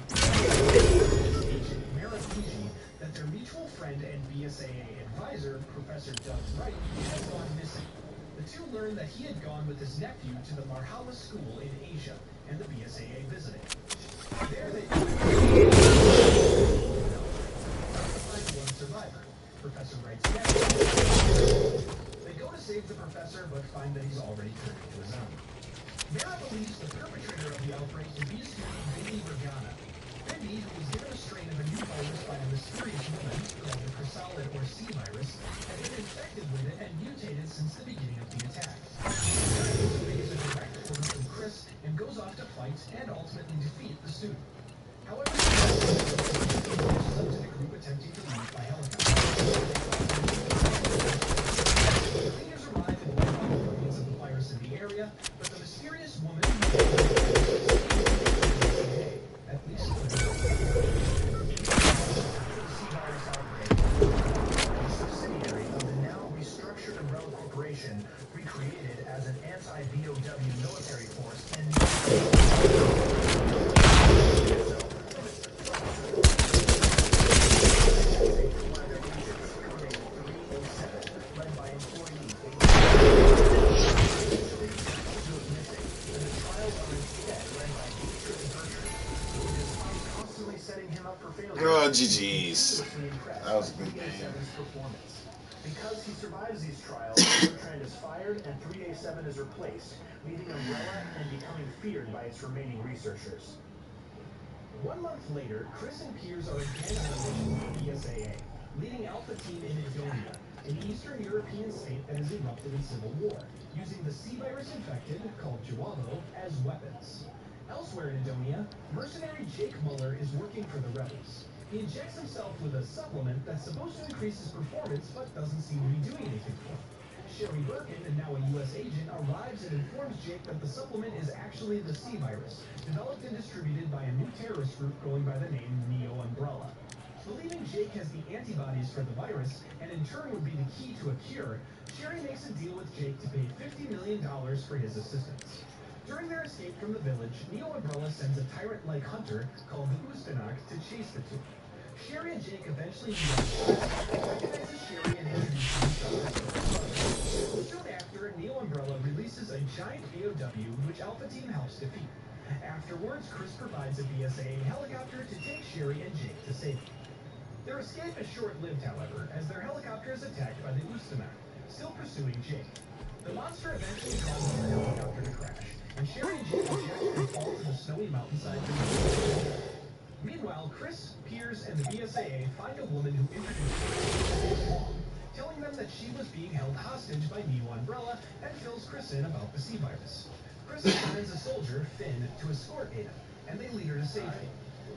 agent Maripigi that their mutual friend and BSAA advisor, Professor Doug Wright, has gone missing. The two learn that he had gone with his nephew to the Marhala school in Asia, and the BSAA visiting. There they one survivor, Professor Wright's nephew. They go to save the professor, but find that he's already turned into his own. Mara believes the perpetrator of the outbreak to be student Vinny Regana. Vinny, who was given a strain of a new virus by a mysterious woman called the chrysalid or C virus, had been infected with it and mutated since the beginning of the attack. Mara obeys a direct order from Chris and goes off to fight and ultimately defeat the student. However, him up for failure. Oh, GG's. That was a good game. Because he survives these trials, Bertrand is fired and 3A7 is replaced, leaving Umbrella and becoming feared by its remaining researchers. 1 month later, Chris and Piers are again on a mission with BSAA, leading Alpha Team in Edonia, an Eastern European state that has erupted in civil war, using the sea virus infected, called Juavo, as weapons. Elsewhere in Edonia, mercenary Jake Muller is working for the rebels. He injects himself with a supplement that's supposed to increase his performance, but doesn't seem to be doing anything for him. Sherry Birkin, and now a U.S. agent, arrives and informs Jake that the supplement is actually the sea virus, developed and distributed by a new terrorist group going by the name Neo Umbrella. Believing Jake has the antibodies for the virus, and in turn would be the key to a cure, Sherry makes a deal with Jake to pay $50 million for his assistance. During their escape from the village, Neo Umbrella sends a tyrant-like hunter called the Ustanok to chase the two. Sherry and Jake eventually meet up, recognizes Sherry and introduces themselves as brothers. Soon after, Neo Umbrella releases a giant AOW which Alpha Team helps defeat. Afterwards, Chris provides a BSAA helicopter to take Sherry and Jake to safety. Their escape is short-lived, however, as their helicopter is attacked by the Ustanok, still pursuing Jake. The monster eventually causes the helicopter to crash, and Sherry and Jake eject and fall to the snowy mountainside beneath. Meanwhile, Chris, Piers, and the BSAA find a woman who introduces them, telling them that she was being held hostage by Neo Umbrella and fills Chris in about the sea virus. Chris assigns a soldier, Finn, to escort Ada, and they lead her to safety.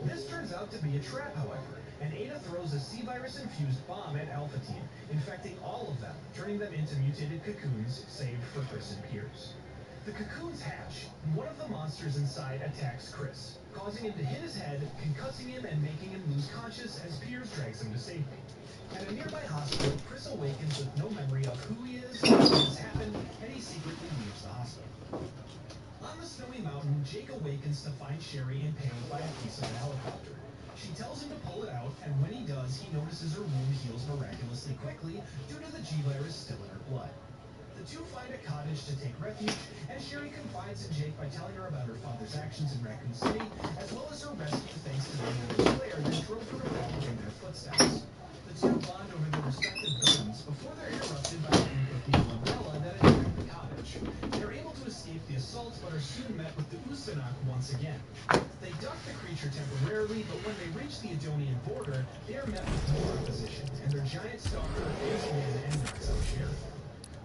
This turns out to be a trap, however, and Ada throws a sea virus-infused bomb at Alpha Team, infecting all of them, turning them into mutated cocoons, save for Chris and Piers. The cocoons hatch, and one of the monsters inside attacks Chris, causing him to hit his head, concussing him and making him lose conscious as Piers drags him to safety. At a nearby hospital, Chris awakens with no memory of who he is, what has happened, and he secretly leaves the hospital. On the snowy mountain, Jake awakens to find Sherry impaled by a piece of the helicopter. She tells him to pull it out, and when he does, he notices her wound heals miraculously quickly due to the G-virus still in her blood. The two find a cottage to take refuge, and Sherry confides in Jake by telling her about her father's actions in Raccoon City, as well as her rescue thanks to the Lord's player that drove her to follow in their footsteps. The two bond over their respective guns before they're interrupted by a group of Neo Umbrella that attack the cottage. They're able to escape the assault, but are soon met with the Ustanok once again. They duck the creature temporarily, but when they reach the Edonian border, they are met with more opposition, and their giant stalker fails in and knocks out Sherry.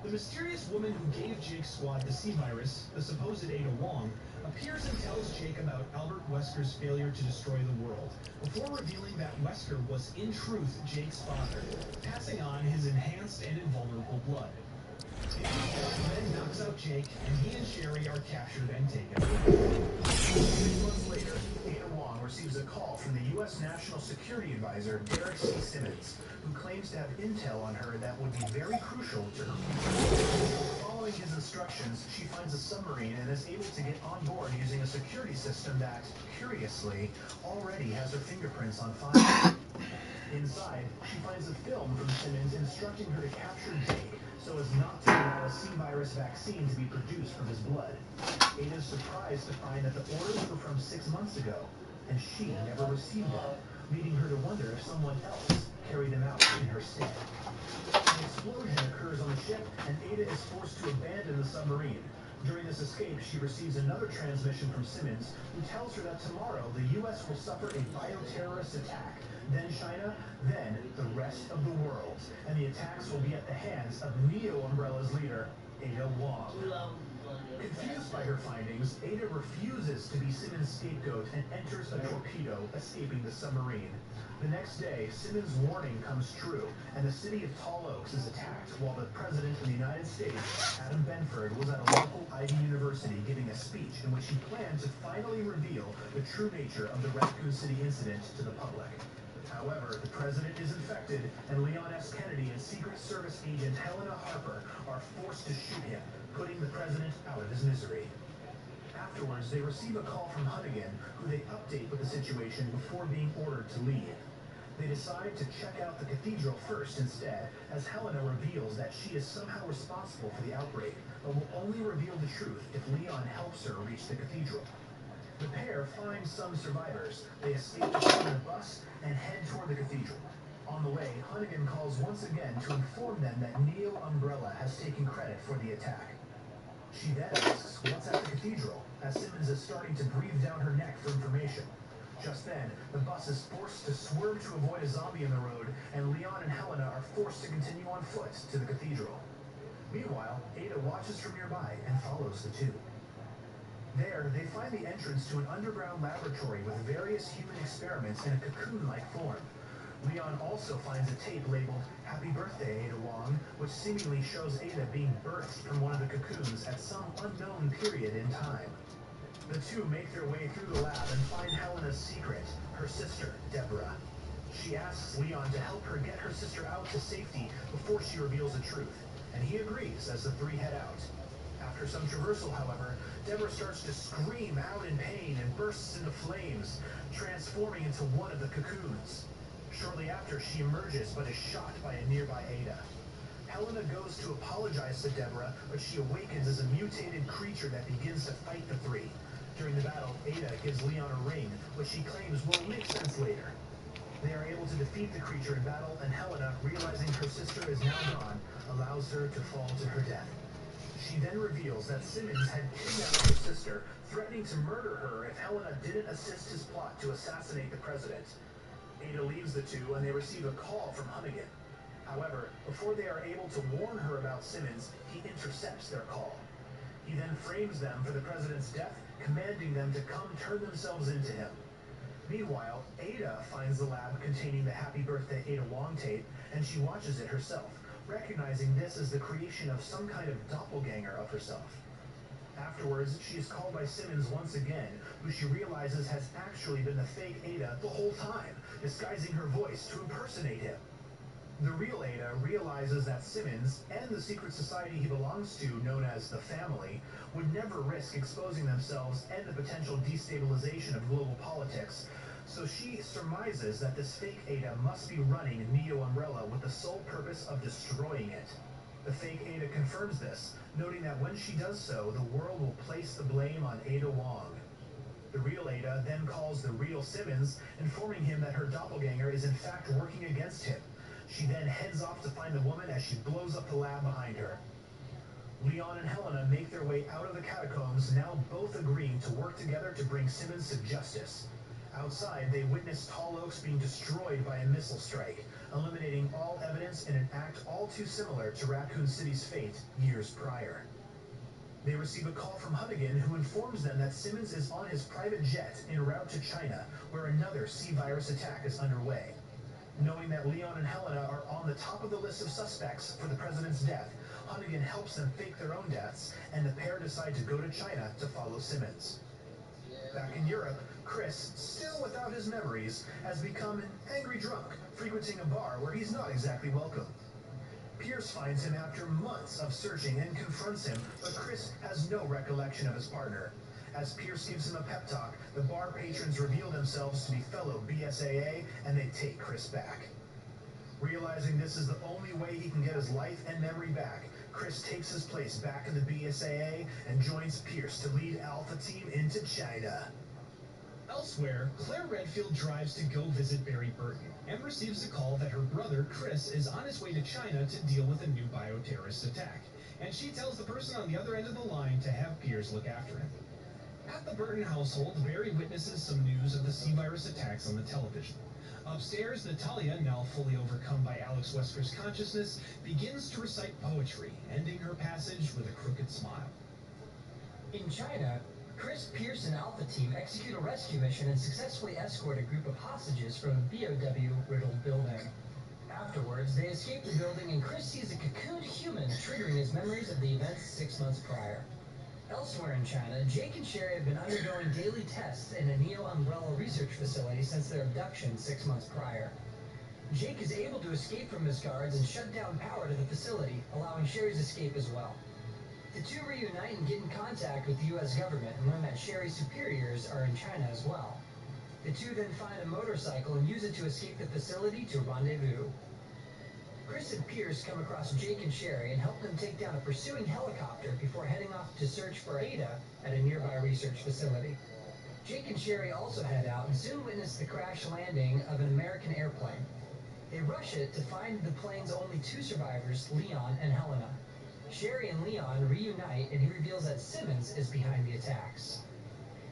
The mysterious woman who gave Jake's squad the sea virus, the supposed Ada Wong, appears and tells Jake about Albert Wesker's failure to destroy the world, before revealing that Wesker was in truth Jake's father, passing on his enhanced and invulnerable blood. The then knocks out Jake, and he and Sherry are captured and taken. 6 months later, Ada Wong receives a call from the U.S. National Security Advisor, Derek C. Simmons, who claims to have intel on her that would be very crucial to her future. Following his instructions, she finds a submarine and is able to get on board using a security system that, curiously, already has her fingerprints on file. Inside, she finds a film from Simmons instructing her to capture Jake so as not to allow a sea virus vaccine to be produced from his blood. Ada is surprised to find that the orders were from 6 months ago, and she never received them, leading her to wonder if someone else carried them out in her stead. An explosion occurs on the ship, and Ada is forced to abandon the submarine. During this escape, she receives another transmission from Simmons, who tells her that tomorrow the U.S. will suffer a bioterrorist attack, then China, then the rest of the world. And the attacks will be at the hands of Neo Umbrella's leader, Ada Wong. Confused by her findings, Ada refuses to be Simmons' scapegoat and enters a torpedo, escaping the submarine. The next day, Simmons' warning comes true, and the city of Tall Oaks is attacked while the President of the United States, Adam Benford, was at a local Ivy University giving a speech in which he planned to finally reveal the true nature of the Raccoon City incident to the public. However, the president is infected, and Leon S. Kennedy and Secret Service agent Helena Harper are forced to shoot him, putting the president out of his misery. Afterwards, they receive a call from Hunnigan, who they update with the situation before being ordered to leave. They decide to check out the cathedral first instead, as Helena reveals that she is somehow responsible for the outbreak, but will only reveal the truth if Leon helps her reach the cathedral. The pair find some survivors. They escape from the bus and head toward the cathedral. On the way, Hunnigan calls once again to inform them that Neo Umbrella has taken credit for the attack. She then asks what's at the cathedral, as Simmons is starting to breathe down her neck for information. Just then, the bus is forced to swerve to avoid a zombie in the road, and Leon and Helena are forced to continue on foot to the cathedral. Meanwhile, Ada watches from nearby and follows the two. There, they find the entrance to an underground laboratory with various human experiments in a cocoon-like form. Leon also finds a tape labeled "Happy Birthday, Ada Wong," which seemingly shows Ada being birthed from one of the cocoons at some unknown period in time. The two make their way through the lab and find Helena's secret, her sister, Deborah. She asks Leon to help her get her sister out to safety before she reveals the truth, and he agrees as the three head out. After some traversal, however, Deborah starts to scream out in pain and bursts into flames, transforming into one of the cocoons. Shortly after, she emerges but is shot by a nearby Ada. Helena goes to apologize to Deborah, but she awakens as a mutated creature that begins to fight the three. During the battle, Ada gives Leon a ring, which she claims will make sense later. They are able to defeat the creature in battle, and Helena, realizing her sister is now gone, allows her to fall to her death. She then reveals that Simmons had kidnapped her sister, threatening to murder her if Helena didn't assist his plot to assassinate the president. Ada leaves the two, and they receive a call from Hunnigan. However, before they are able to warn her about Simmons, he intercepts their call. He then frames them for the president's death, commanding them to come turn themselves into him. Meanwhile, Ada finds the lab containing the Happy Birthday Ada Wong tape, and she watches it herself, recognizing this as the creation of some kind of doppelganger of herself. Afterwards, she is called by Simmons once again, who she realizes has actually been the fake Ada the whole time, disguising her voice to impersonate him. The real Ada realizes that Simmons and the secret society he belongs to, known as the Family, would never risk exposing themselves and the potential destabilization of global politics, so she surmises that this fake Ada must be running Neo Umbrella with the sole purpose of destroying it. The fake Ada confirms this, noting that when she does so, the world will place the blame on Ada Wong. The real Ada then calls the real Simmons, informing him that her doppelganger is in fact working against him. She then heads off to find the woman as she blows up the lab behind her. Leon and Helena make their way out of the catacombs, now both agreeing to work together to bring Simmons to justice. Outside, they witness Tall Oaks being destroyed by a missile strike, eliminating all evidence in an act all too similar to Raccoon City's fate years prior. They receive a call from Hunnigan, who informs them that Simmons is on his private jet en route to China, where another C-virus attack is underway. Knowing that Leon and Helena are on the top of the list of suspects for the president's death, Hunnigan helps them fake their own deaths, and the pair decide to go to China to follow Simmons. Back in Europe, Chris, still without his memories, has become an angry drunk, frequenting a bar where he's not exactly welcome. Pierce finds him after months of searching and confronts him, but Chris has no recollection of his partner. As Pierce gives him a pep talk, the bar patrons reveal themselves to be fellow BSAA, and they take Chris back. Realizing this is the only way he can get his life and memory back, Chris takes his place back in the BSAA and joins Pierce to lead Alpha Team into China. Elsewhere, Claire Redfield drives to go visit Barry Burton and receives a call that her brother, Chris, is on his way to China to deal with a new bioterrorist attack, and she tells the person on the other end of the line to have Pierce look after him. At the Burton household, Barry witnesses some news of the C-virus attacks on the television. Upstairs, Natalia, now fully overcome by Alex Wesker's consciousness, begins to recite poetry, ending her passage with a crooked smile. In China, Chris, Pierce, and Alpha Team execute a rescue mission and successfully escort a group of hostages from a BOW-riddled building. Afterwards, they escape the building and Chris sees a cocooned human triggering his memories of the events 6 months prior. Elsewhere in China, Jake and Sherry have been undergoing daily tests in a Neo Umbrella research facility since their abduction 6 months prior. Jake is able to escape from his guards and shut down power to the facility, allowing Sherry's escape as well. The two reunite and get in contact with the U.S. government and learn that Sherry's superiors are in China as well. The two then find a motorcycle and use it to escape the facility to rendezvous. Chris and Pierce come across Jake and Sherry and help them take down a pursuing helicopter before heading off to search for Ada at a nearby research facility. Jake and Sherry also head out and soon witness the crash landing of an American airplane. They rush it to find the plane's only two survivors, Leon and Helena. Sherry and Leon reunite, and he reveals that Simmons is behind the attacks.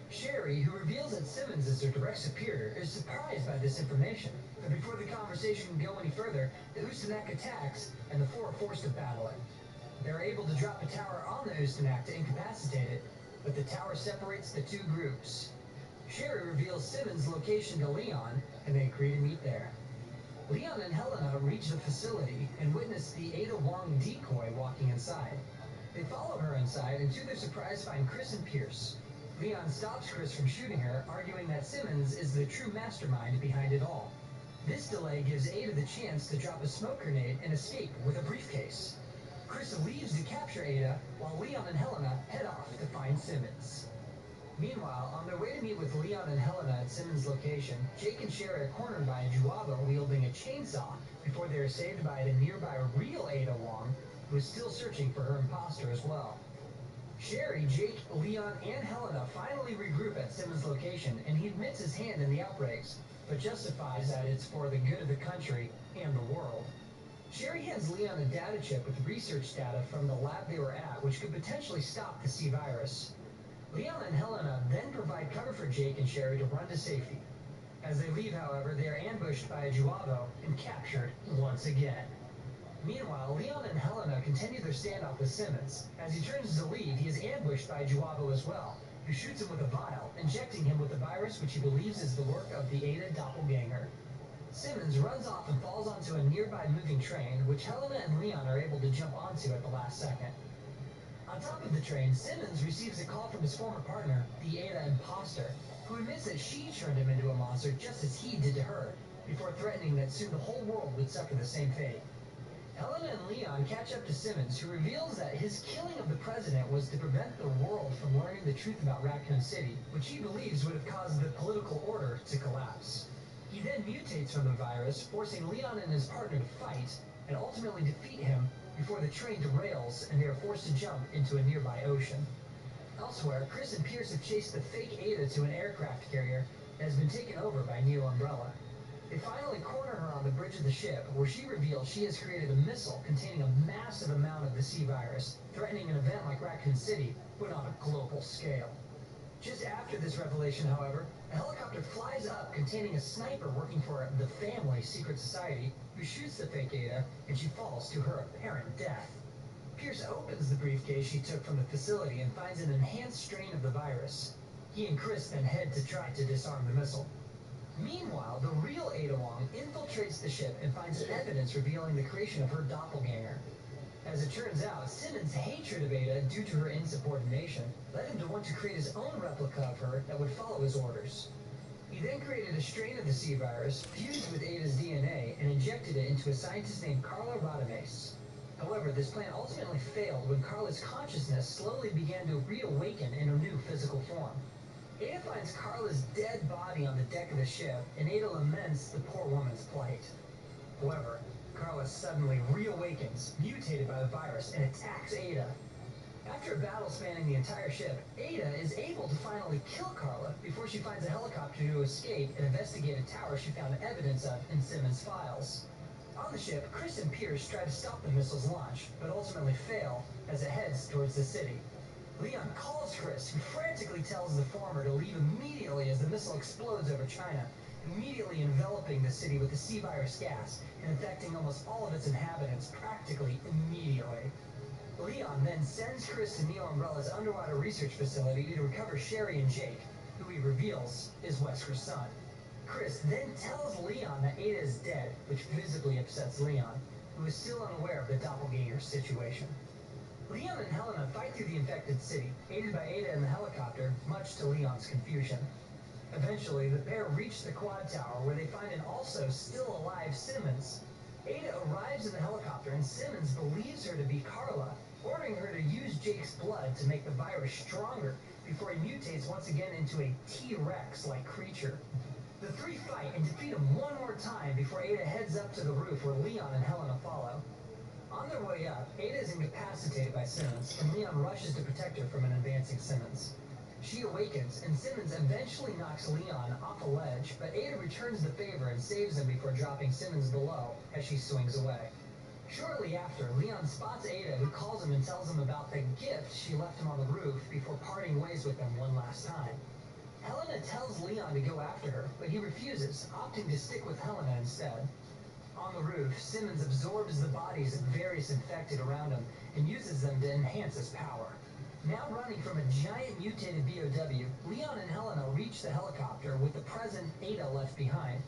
Sherry, who reveals that Simmons is their direct superior, is surprised by this information. But before the conversation can go any further, the Ustanak attacks, and the four are forced to battle it. They're able to drop a tower on the Ustanak to incapacitate it, but the tower separates the two groups. Sherry reveals Simmons' location to Leon, and they agree to meet there. Leon and Helena reach the facility and witness the Ada Wong decoy walking inside. They follow her inside and to their surprise find Chris and Pierce. Leon stops Chris from shooting her, arguing that Simmons is the true mastermind behind it all. This delay gives Ada the chance to drop a smoke grenade and escape with a briefcase. Chris leaves to capture Ada, while Leon and Helena head off to find Simmons. Meanwhile, on their way to meet with Leon and Helena at Simmons' location, Jake and Sherry are cornered by a Juabo wielding a chainsaw before they are saved by the nearby real Ada Wong, who is still searching for her imposter as well. Sherry, Jake, Leon, and Helena finally regroup at Simmons' location, and he admits his hand in the outbreaks, but justifies that it's for the good of the country and the world. Sherry hands Leon a data chip with research data from the lab they were at, which could potentially stop the C virus. Leon and Helena then provide cover for Jake and Sherry to run to safety. As they leave, however, they are ambushed by a Juabo and captured once again. Meanwhile, Leon and Helena continue their standoff with Simmons. As he turns to leave, he is ambushed by a Juabo as well, who shoots him with a vial, injecting him with the virus which he believes is the work of the Ada doppelganger. Simmons runs off and falls onto a nearby moving train, which Helena and Leon are able to jump onto at the last second. On top of the train, Simmons receives a call from his former partner, the Ada imposter, who admits that she turned him into a monster just as he did to her, before threatening that soon the whole world would suffer the same fate. Helena and Leon catch up to Simmons, who reveals that his killing of the president was to prevent the world from learning the truth about Raccoon City, which he believes would have caused the political order to collapse. He then mutates from the virus, forcing Leon and his partner to fight, and ultimately defeat him before the train derails and they are forced to jump into a nearby ocean. Elsewhere, Chris and Pierce have chased the fake Ada to an aircraft carrier that has been taken over by Neo Umbrella. They finally corner her on the bridge of the ship, where she reveals she has created a missile containing a massive amount of the C virus, threatening an event like Raccoon City, but on a global scale. Just after this revelation, however, a helicopter flies up containing a sniper working for the Family Secret Society, who shoots the fake Ada, and she falls to her apparent death. Pierce opens the briefcase she took from the facility and finds an enhanced strain of the virus. He and Chris then head to try to disarm the missile. Meanwhile, the real Ada Wong infiltrates the ship and finds evidence revealing the creation of her doppelganger. As it turns out, Simmons' hatred of Ada due to her insubordination led him to want to create his own replica of her that would follow his orders. He then created a strain of the C virus, fused with Ada's DNA, and injected it into a scientist named Carla Radames. However, this plan ultimately failed when Carla's consciousness slowly began to reawaken in her new physical form. Ada finds Carla's dead body on the deck of the ship, and Ada laments the poor woman's plight. However, Carla suddenly reawakens, mutated by the virus, and attacks Ada. After a battle spanning the entire ship, Ada is able to finally kill Carla before she finds a helicopter to escape and investigate a tower she found evidence of in Simmons' files. On the ship, Chris and Pierce try to stop the missile's launch, but ultimately fail as it heads towards the city. Leon calls Chris, who frantically tells the former to leave immediately as the missile explodes over China, immediately enveloping the city with the C virus gas and infecting almost all of its inhabitants practically immediately. Leon then sends Chris to Neo Umbrella's underwater research facility to recover Sherry and Jake, who he reveals is Wesker's son. Chris then tells Leon that Ada is dead, which visibly upsets Leon, who is still unaware of the doppelganger situation. Leon and Helena fight through the infected city, aided by Ada and the helicopter, much to Leon's confusion. Eventually, the pair reach the quad tower, where they find an also still alive Simmons. Ada arrives in the helicopter, and Simmons believes her to be Carla, ordering her to use Jake's blood to make the virus stronger before he mutates once again into a T-Rex-like creature. The three fight and defeat him one more time before Ada heads up to the roof where Leon and Helena follow. On their way up, Ada is incapacitated by Simmons, and Leon rushes to protect her from an advancing Simmons. She awakens, and Simmons eventually knocks Leon off a ledge, but Ada returns the favor and saves him before dropping Simmons below as she swings away. Shortly after, Leon spots Ada, who calls him and tells him about the gift she left him on the roof before parting ways with him one last time. Helena tells Leon to go after her, but he refuses, opting to stick with Helena instead. On the roof, Simmons absorbs the bodies of various infected around him and uses them to enhance his power. Now running from a giant mutated BOW, Leon and Helena reach the helicopter with the present Ada left behind.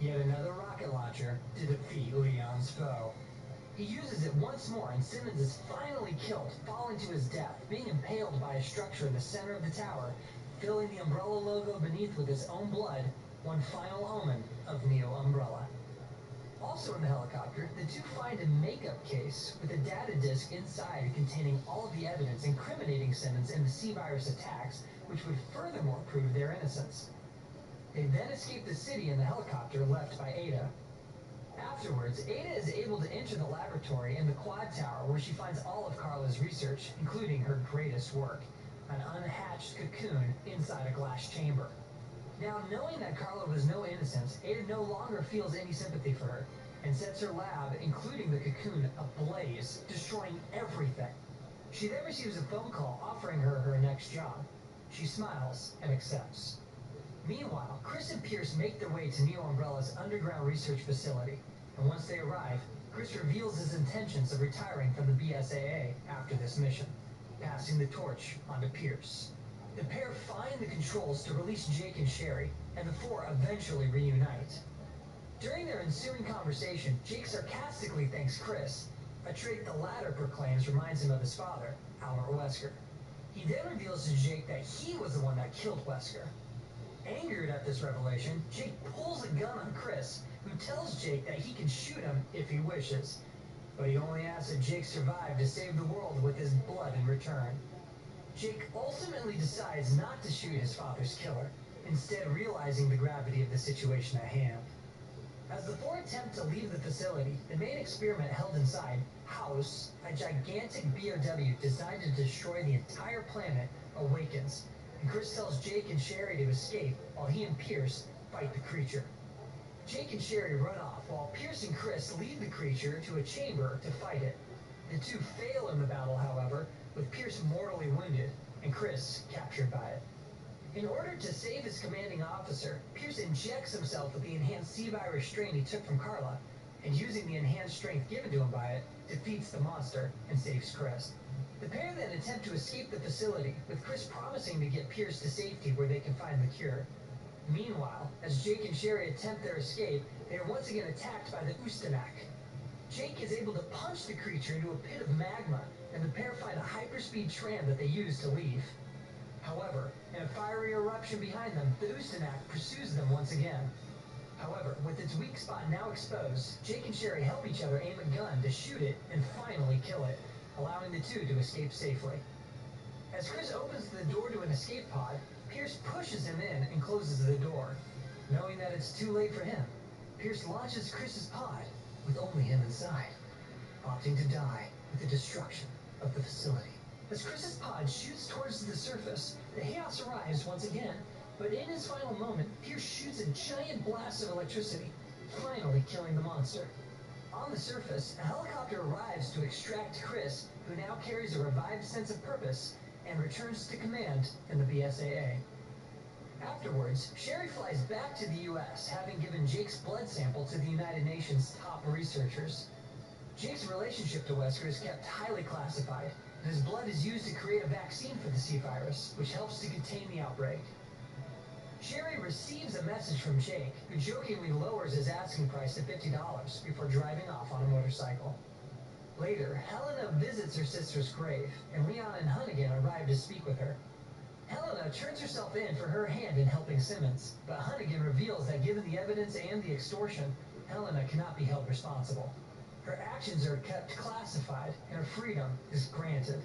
Yet another rocket launcher to defeat Leon's foe. He uses it once more and Simmons is finally killed, falling to his death, being impaled by a structure in the center of the tower, filling the Umbrella logo beneath with his own blood, one final omen of Neo Umbrella. Also in the helicopter, the two find a makeup case with a data disk inside containing all of the evidence incriminating Simmons in the C-virus attacks, which would furthermore prove their innocence. They then escape the city in the helicopter left by Ada. Afterwards, Ada is able to enter the laboratory in the quad tower where she finds all of Carla's research, including her greatest work, an unhatched cocoon inside a glass chamber. Now, knowing that Carla was no innocent, Ada no longer feels any sympathy for her, and sets her lab, including the cocoon, ablaze, destroying everything. She then receives a phone call offering her her next job. She smiles and accepts. Meanwhile, Chris and Pierce make their way to Neo Umbrella's underground research facility, and once they arrive, Chris reveals his intentions of retiring from the BSAA after this mission, passing the torch on to Pierce. The pair find the controls to release Jake and Sherry, and the four eventually reunite. During their ensuing conversation, Jake sarcastically thanks Chris, a trait the latter proclaims reminds him of his father, Albert Wesker. He then reveals to Jake that he was the one that killed Wesker. Angered at this revelation, Jake pulls a gun on Chris, who tells Jake that he can shoot him if he wishes, but he only asks that Jake survive to save the world with his blood in return. Jake ultimately decides not to shoot his father's killer, instead realizing the gravity of the situation at hand. As the four attempt to leave the facility, the main experiment held inside, House, a gigantic BOW designed to destroy the entire planet, awakens, and Chris tells Jake and Sherry to escape while he and Pierce fight the creature. Jake and Sherry run off while Pierce and Chris lead the creature to a chamber to fight it. The two fail in the battle, however, with Pierce mortally wounded and Chris captured by it. In order to save his commanding officer, Pierce injects himself with the enhanced C-virus strain he took from Carla, and using the enhanced strength given to him by it, defeats the monster and saves Chris. The pair then attempt to escape the facility, with Chris promising to get Pierce to safety where they can find the cure. Meanwhile, as Jake and Sherry attempt their escape, they are once again attacked by the Ustanak. Jake is able to punch the creature into a pit of magma, and the pair find a hyperspeed tram that they use to leave. However, in a fiery eruption behind them, the Ustanak pursues them once again. However, with its weak spot now exposed, Jake and Sherry help each other aim a gun to shoot it and finally kill it, allowing the two to escape safely. As Chris opens the door to an escape pod, Pierce pushes him in and closes the door. Knowing that it's too late for him, Pierce launches Chris's pod with only him inside, opting to die with the destruction of the facility. As Chris's pod shoots towards the surface, the chaos arrives once again, but in his final moment, Pierce shoots a giant blast of electricity, finally killing the monster. On the surface, a helicopter arrives to extract Chris, who now carries a revived sense of purpose, and returns to command in the BSAA. Afterwards, Sherry flies back to the U.S., having given Jake's blood sample to the United Nations' top researchers. Jake's relationship to Wesker is kept highly classified, and his blood is used to create a vaccine for the C-virus, which helps to contain the outbreak. Sherry receives a message from Jake, who jokingly lowers his asking price to $50 before driving off on a motorcycle. Later, Helena visits her sister's grave, and Leon and Hunnigan arrive to speak with her. Helena turns herself in for her hand in helping Simmons, but Hunnigan reveals that given the evidence and the extortion, Helena cannot be held responsible. Her actions are kept classified, and her freedom is granted.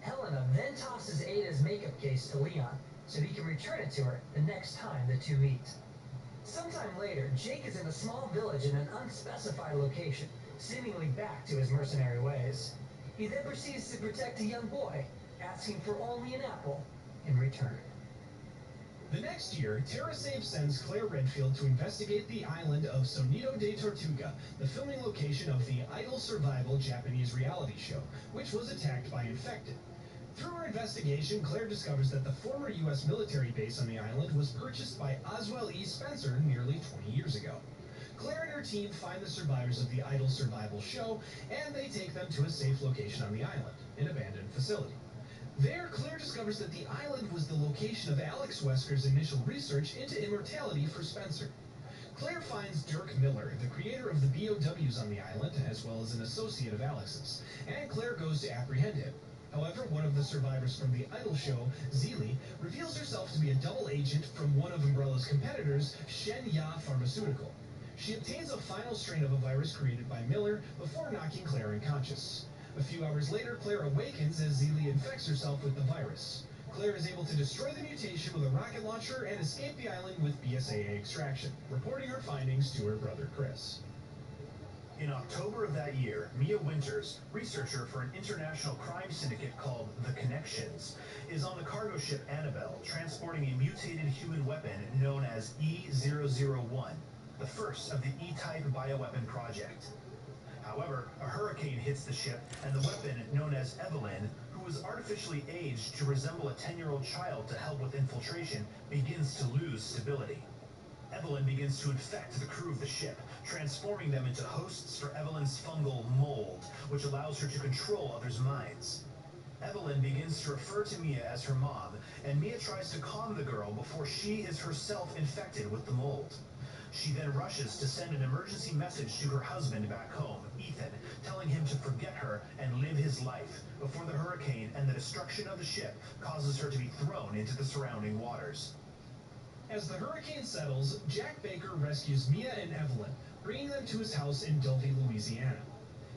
Helena then tosses Ada's makeup case to Leon, so he can return it to her the next time the two meet. Sometime later, Jake is in a small village in an unspecified location, seemingly back to his mercenary ways. He then proceeds to protect a young boy, asking for only an apple, in return. The next year, TerraSave sends Claire Redfield to investigate the island of Sonido de Tortuga, the filming location of the Idle Survival Japanese reality show, which was attacked by infected. Through her investigation, Claire discovers that the former U.S. military base on the island was purchased by Oswell E. Spencer nearly 20 years ago. Claire and her team find the survivors of the Idle Survival show, and they take them to a safe location on the island, an abandoned facility. There, Claire discovers that the island was the location of Alex Wesker's initial research into immortality for Spencer. Claire finds Dirk Miller, the creator of the BOWs on the island, as well as an associate of Alex's, and Claire goes to apprehend him. However, one of the survivors from the Idol show, Zeely, reveals herself to be a double agent from one of Umbrella's competitors, Shenya Pharmaceutical. She obtains a final strain of a virus created by Miller before knocking Claire unconscious. A few hours later, Claire awakens as Zeely infects herself with the virus. Claire is able to destroy the mutation with a rocket launcher and escape the island with BSAA extraction, reporting her findings to her brother Chris. In October of that year, Mia Winters, researcher for an international crime syndicate called The Connections, is on the cargo ship Annabelle, transporting a mutated human weapon known as E-001, the first of the E-type bioweapon project. However, a hurricane hits the ship, and the weapon, known as Evelyn, who was artificially aged to resemble a 10-year-old child to help with infiltration, begins to lose stability. Evelyn begins to infect the crew of the ship, transforming them into hosts for Evelyn's fungal mold, which allows her to control others' minds. Evelyn begins to refer to Mia as her mom, and Mia tries to calm the girl before she is herself infected with the mold. She then rushes to send an emergency message to her husband back home, Ethan, telling him to forget her and live his life before the hurricane and the destruction of the ship causes her to be thrown into the surrounding waters. As the hurricane settles, Jack Baker rescues Mia and Evelyn, bringing them to his house in Dulvey, Louisiana.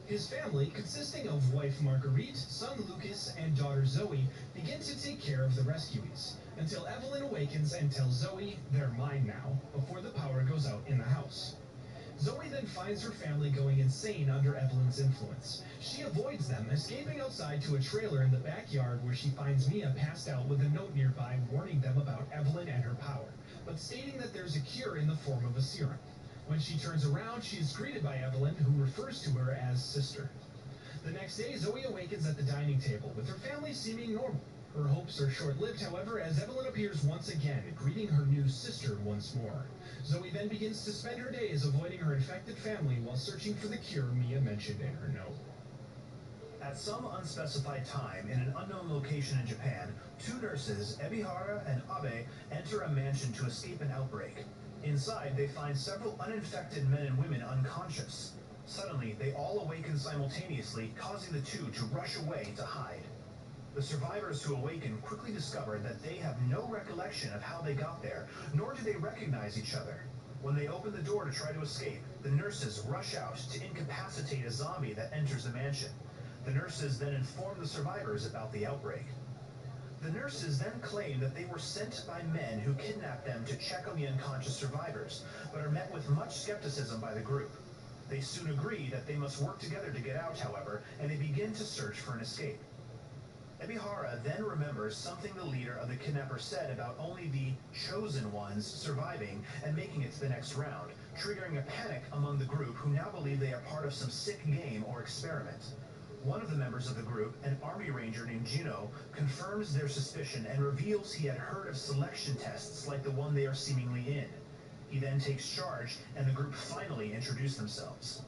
His family, consisting of wife Marguerite, son Lucas, and daughter Zoe, begin to take care of the rescuees, until Evelyn awakens and tells Zoe they're mine now, before the power goes out in the house. Zoe then finds her family going insane under Evelyn's influence. She avoids them, escaping outside to a trailer in the backyard where she finds Mia passed out with a note nearby warning them about Evelyn and her power, but stating that there's a cure in the form of a serum. When she turns around, she is greeted by Evelyn, who refers to her as sister. The next day, Zoe awakens at the dining table, with her family seeming normal. Her hopes are short-lived, however, as Evelyn appears once again, greeting her new sister once more. Zoe then begins to spend her days avoiding her infected family while searching for the cure Mia mentioned in her note. At some unspecified time, in an unknown location in Japan, two nurses, Ebihara and Abe, enter a mansion to escape an outbreak. Inside, they find several uninfected men and women unconscious. Suddenly, they all awaken simultaneously, causing the two to rush away to hide. The survivors who awaken quickly discover that they have no recollection of how they got there, nor do they recognize each other. When they open the door to try to escape, the nurses rush out to incapacitate a zombie that enters the mansion. The nurses then inform the survivors about the outbreak. The nurses then claim that they were sent by men who kidnapped them to check on the unconscious survivors, but are met with much skepticism by the group. They soon agree that they must work together to get out, however, and they begin to search for an escape. Ebihara then remembers something the leader of the kidnappers said about only the chosen ones surviving and making it to the next round, triggering a panic among the group who now believe they are part of some sick game or experiment. One of the members of the group, an army ranger named Gino, confirms their suspicion and reveals he had heard of selection tests like the one they are seemingly in. He then takes charge, and the group finally introduce themselves.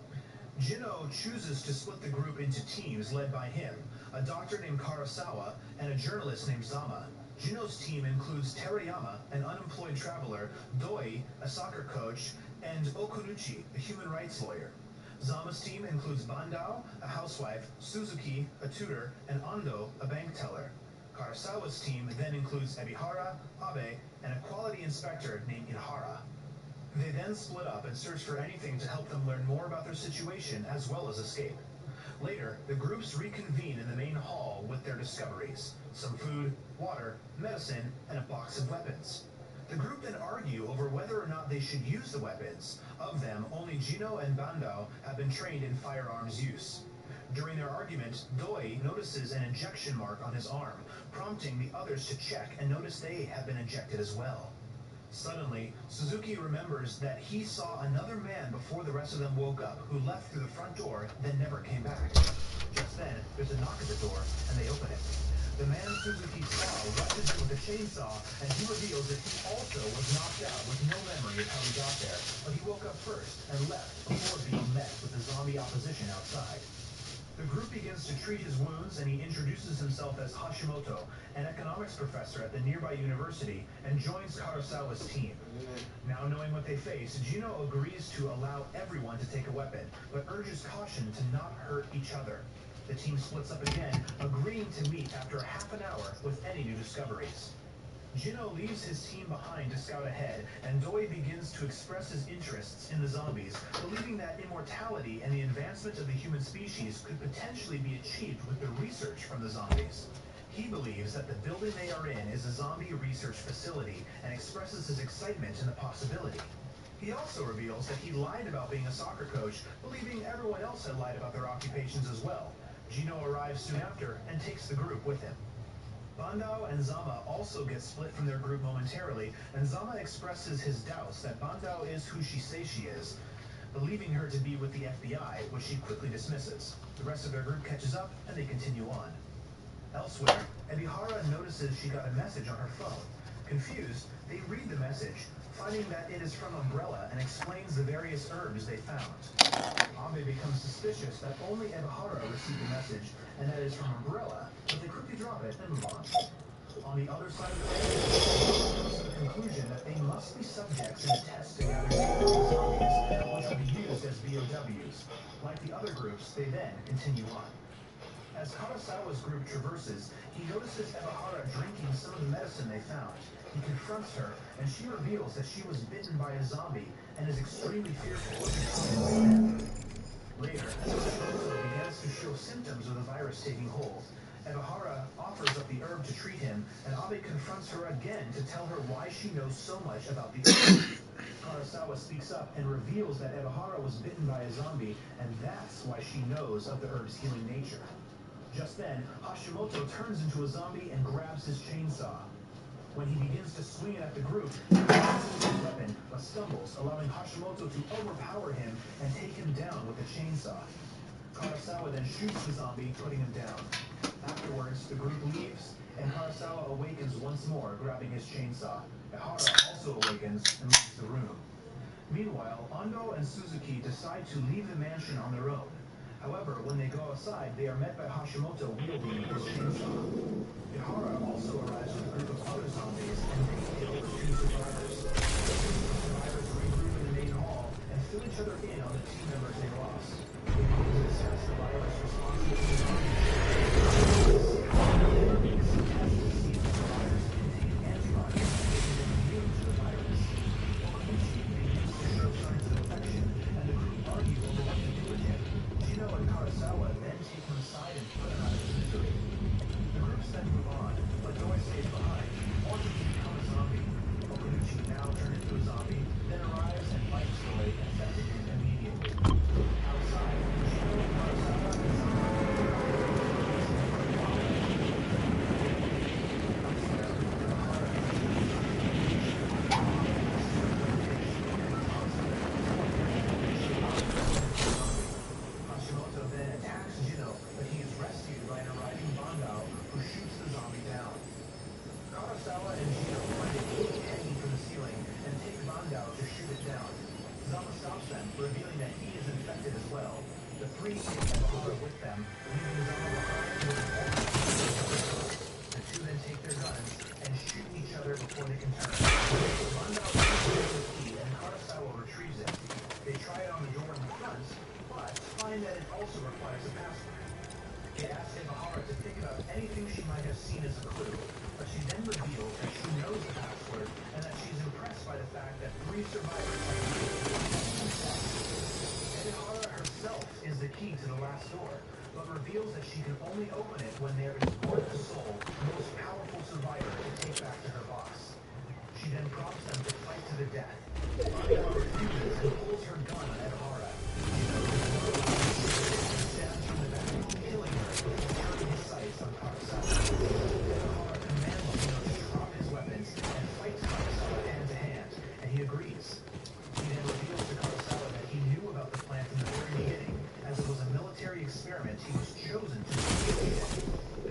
Gino chooses to split the group into teams led by him, a doctor named Karasawa, and a journalist named Zama. Gino's team includes Terayama, an unemployed traveler, Doi, a soccer coach, and Okunuchi, a human rights lawyer. Zama's team includes Bandao, a housewife, Suzuki, a tutor, and Ando, a bank teller. Karasawa's team then includes Ebihara, Abe, and a quality inspector named Ihara. They then split up and search for anything to help them learn more about their situation as well as escape. Later, the groups reconvene in the main hall with their discoveries: some food, water, medicine, and a box of weapons. The group then argue over whether or not they should use the weapons. Of them, only Gino and Bandao have been trained in firearms use. During their argument, Doi notices an injection mark on his arm, prompting the others to check and notice they have been injected as well. Suddenly, Suzuki remembers that he saw another man before the rest of them woke up who left through the front door, then never came back. Just then, there's a knock at the door, and they open it. The man Suzuki saw rushes in with a chainsaw, and he reveals that he also was knocked out with no memory of how he got there, but he woke up first and left before being met with the zombie opposition outside. The group begins to treat his wounds, and he introduces himself as Hashimoto, an economics professor at the nearby university, and joins Karasawa's team. Now knowing what they face, Gino agrees to allow everyone to take a weapon, but urges caution to not hurt each other. The team splits up again, agreeing to meet after a half an hour with any new discoveries. Gino leaves his team behind to scout ahead, and Doi begins to express his interests in the zombies, believing that immortality and the advancement of the human species could potentially be achieved with the research from the zombies. He believes that the building they are in is a zombie research facility and expresses his excitement in the possibility. He also reveals that he lied about being a soccer coach, believing everyone else had lied about their occupations as well. Gino arrives soon after and takes the group with him. Bandao and Zama also get split from their group momentarily, and Zama expresses his doubts that Bandao is who she says she is, believing her to be with the FBI, which she quickly dismisses. The rest of their group catches up, and they continue on. Elsewhere, Ebihara notices she got a message on her phone. Confused, they read the message, finding that it is from Umbrella and explains the various herbs they found. Abe becomes suspicious that only Ebihara received the message, and that it is from Umbrella, but they quickly drop it and move on. On the other side of the fence, comes to the conclusion that they must be subjects in a test to gather data on zombies, which will be used as BOWs. Like the other groups, they then continue on. As Karasawa's group traverses, he notices Ebihara drinking some of the medicine they found. He confronts her, and she reveals that she was bitten by a zombie and is extremely fearful of becoming like them. Later, Hashimoto begins to show symptoms of the virus taking hold. Ebihara offers up the herb to treat him, and Abe confronts her again to tell her why she knows so much about the herb. Karasawa speaks up and reveals that Ebihara was bitten by a zombie, and that's why she knows of the herb's healing nature. Just then, Hashimoto turns into a zombie and grabs his chainsaw. When he begins to swing it at the group, he uses his weapon, but stumbles, allowing Hashimoto to overpower him and take him down with the chainsaw. Karasawa then shoots the zombie, putting him down. Afterwards, the group leaves, and Karasawa awakens once more, grabbing his chainsaw. Ehara also awakens and leaves the room. Meanwhile, Ando and Suzuki decide to leave the mansion on their own. However, when they go outside, they are met by Hashimoto wielding his chainsaw. Ihara also arrives with a group of other zombies, and they kill the two survivors. The survivors regroup in the main hall and fill each other in on the team members they lost. They begin to discuss the virus responsible for the zombies.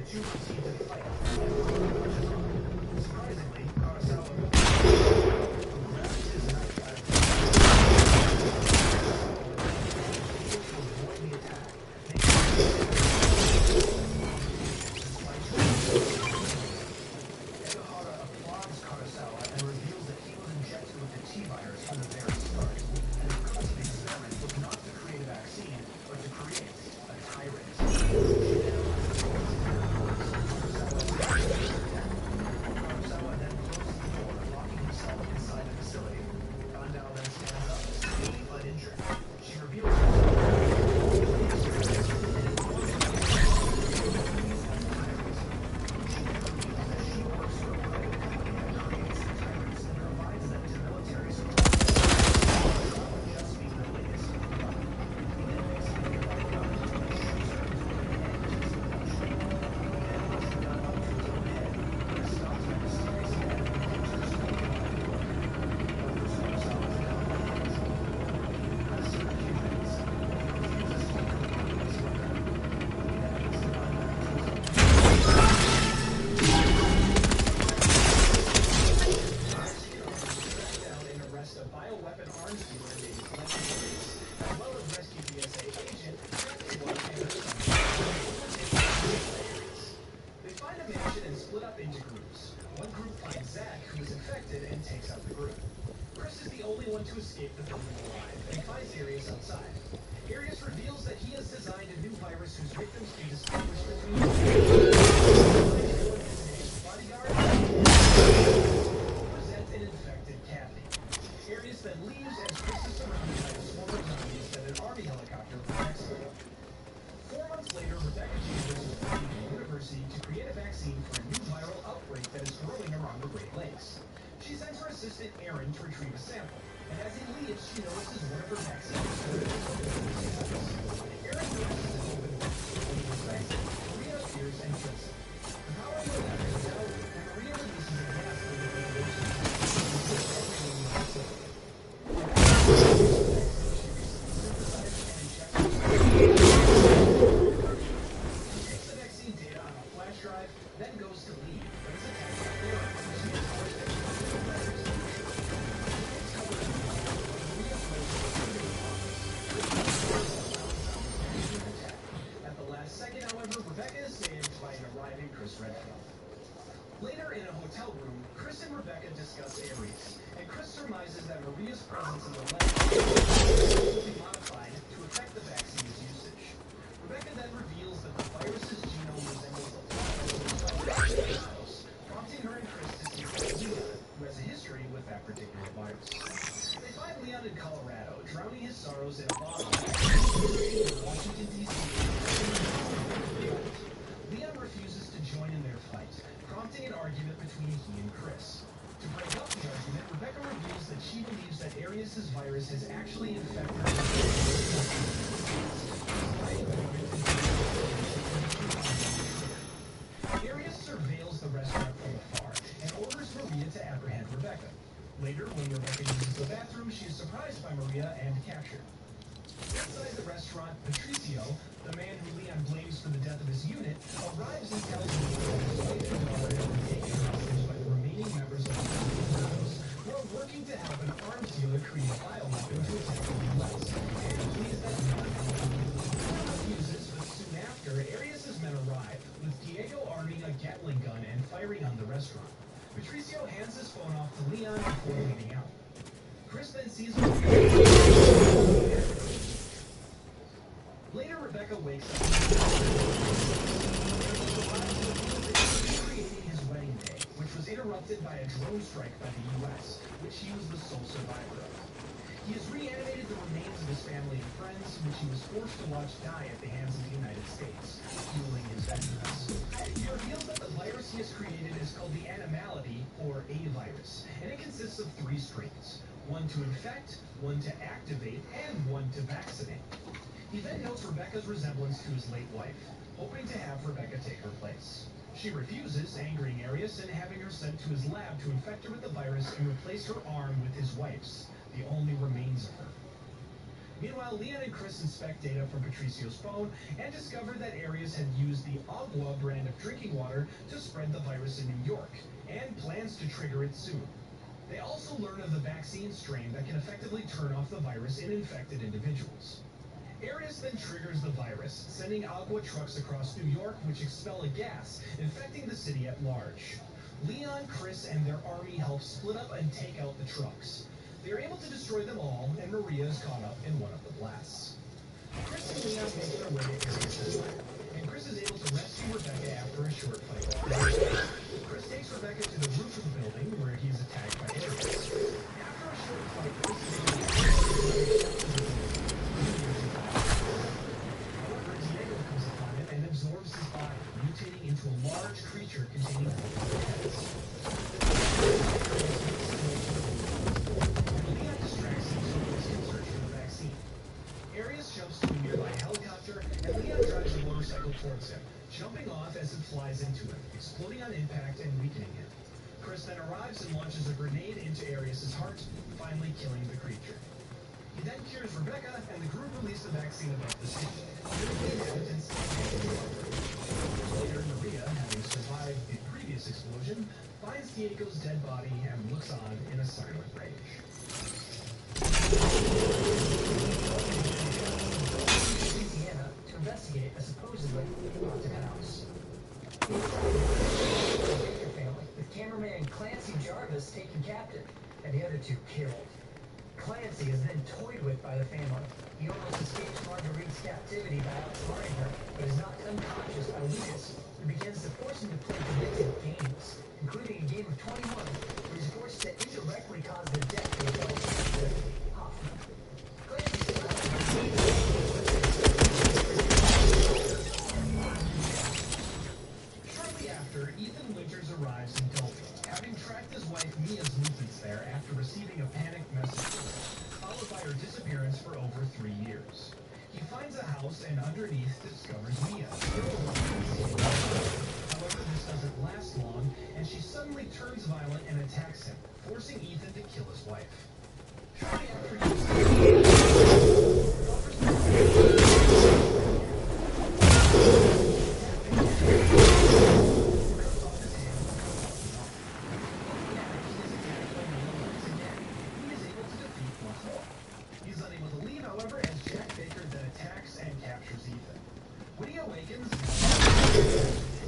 two proceed to fight. Surprisingly, Kurosawa grabs his knife out of his to avoid the attack. Ebihara applauds Kurosawa and reveals that he was injected with the T-virus from the very start. And the purpose of the experiment was not to create a vaccine, but to create a tyrant. Kurosawa then closes the door, locking himself inside the facility. Gandao then stands up, seemingly uninjured. She reveals herself. She works for a private company that creates the tyrants and provides them to military supplies. Just being the latest. He then makes a video about the gun and shoots her to put an end to his production. He then puts the gun up to his own head, but is stopped by mysterious men who enters the building. Offers Kurosawa's gun and hands. He asks her a few things. He refuses to become part of his weapon. He then puts the gun back to his own head. Down and arrest a bioweapon arms dealer named Glenn Davis, as well as rescue BSA agent Francois and her son. They find a mansion and split up into groups. One group finds Zach, who is infected, and takes out the group. Chris is the only one to escape the building alive, and finds Arius outside. Arius reveals that he has designed a new virus whose victims can distinguish between bodyguard presents an infected Kathy. Arius then leaves as Chris is surrounded by a swarm of zombies that an army helicopter protects them. 4 months later, Rebecca Chambers is working at a university to create a vaccine for a new viral outbreak that is growing around the Great Lakes. She sends her assistant Aaron to retrieve a sample, and as he leaves, she notices one of her vaccines. Aaron notices an open box. When he inspects it, Maria appears and kills him. The power of the lab is out, and Maria releases a gas that will be radiation. She takes the vaccine data on a flash drive, then goes to leave, but is attacked by Aaron, who she is forced to At the last second, however, Rebecca is saved by an arriving Chris Redfield. Later, in a hotel room, Chris and Rebecca discuss Aries, and Chris surmises that Maria's presence in the lab will be modified to affect the vaccine's usage. Rebecca then reveals that the virus's genome resembles a virus, prompting her and Chris to seek out Leon, who has a history with that particular virus. They find Leon in Colorado, drowning his sorrows in a bottle. Washington, D.C. Leon refuses to join in their fight, prompting an argument between he and Chris. To break up the argument, Rebecca reveals that she believes that Arius' virus has actually infected her. Arius surveils the restaurant from afar and orders Maria to apprehend Rebecca. Later, when Rebecca uses the bathroom, she is surprised by Maria and captured. Inside the restaurant, Patricio, the man who Leon blames for the death of his unit, arrives and tells him that his wife and daughter have been taken hostage by the remaining members of the Comandos, who are working to help an arms dealer create a bioweapon to attack the U.S. And please that Leon refuses, but soon after, Arius' men arrive, with Diego arming a Gatling gun and firing on the restaurant. Patricio hands his phone off to Leon before leaving out. Chris then sees him. Later, Rebecca wakes up. Recreating his wedding day, which was interrupted by a drone strike by the U.S., which he was the sole survivor of. He has reanimated the remains of his family and friends, which he was forced to watch die at the hands of the United States, fueling his vengeance. He reveals that the virus he has created is called the Animality, or A virus, and it consists of 3 strains: one to infect, one to activate, and one to vaccinate. He then notes Rebecca's resemblance to his late wife, hoping to have Rebecca take her place. She refuses, angering Arius and having her sent to his lab to infect her with the virus and replace her arm with his wife's, the only remains of her. Meanwhile, Leon and Chris inspect data from Patricio's phone and discover that Arias had used the Agua brand of drinking water to spread the virus in New York, and plans to trigger it soon. They also learn of the vaccine strain that can effectively turn off the virus in infected individuals. Arias then triggers the virus, sending Agua trucks across New York which expel a gas, infecting the city at large. Leon, Chris, and their army help split up and take out the trucks. They are able to destroy them all, and Maria is caught up in one of the blasts. Chris and Leon make their way to Arias' lab, and Chris is able to rescue Rebecca after a short fight. Chris takes Rebecca to the roof of the building where he is attacked by Arias. After a short fight, Chris is able to however, Diego comes upon him and absorbs his body, mutating into a large creature containing multiple heads. Leon distracts him so he can search for the vaccine. Arias jumps to a nearby helicopter, and Leon drives a motorcycle towards him, jumping off as it flies into him, exploding on impact and weakening him. Chris then arrives and launches a grenade into Arias' heart, finally killing the creature. He then cures Rebecca, and the group release the vaccine above the city. The inhabitants later, Maria, having survived the previous explosion, finds Diego's dead body and looks on in a silent rage. Louisiana to investigate a supposedly haunted house. Family, with cameraman Clancy Jarvis taken captive and the other two killed. Clancy is then toyed with by the family. He almost escapes Marguerite's captivity by outsmarting her, but is knocked unconscious by Lucas, who begins to force him to play predictive games, including a game of 21, where he's forced to indirectly cause the death of Hoffman. Shortly after, Ethan Winters arrives in Delta, having tracked his wife Mia's movements there after receiving a panicked message, followed by her disappearance for over 3 years. He finds a house and underneath discovers Mia. However, this doesn't last long, and she suddenly turns violent and attacks him, forcing Ethan to kill his wife. Shortly after He's unable to leave, however, as Jack Baker then attacks and captures Ethan. When he awakens,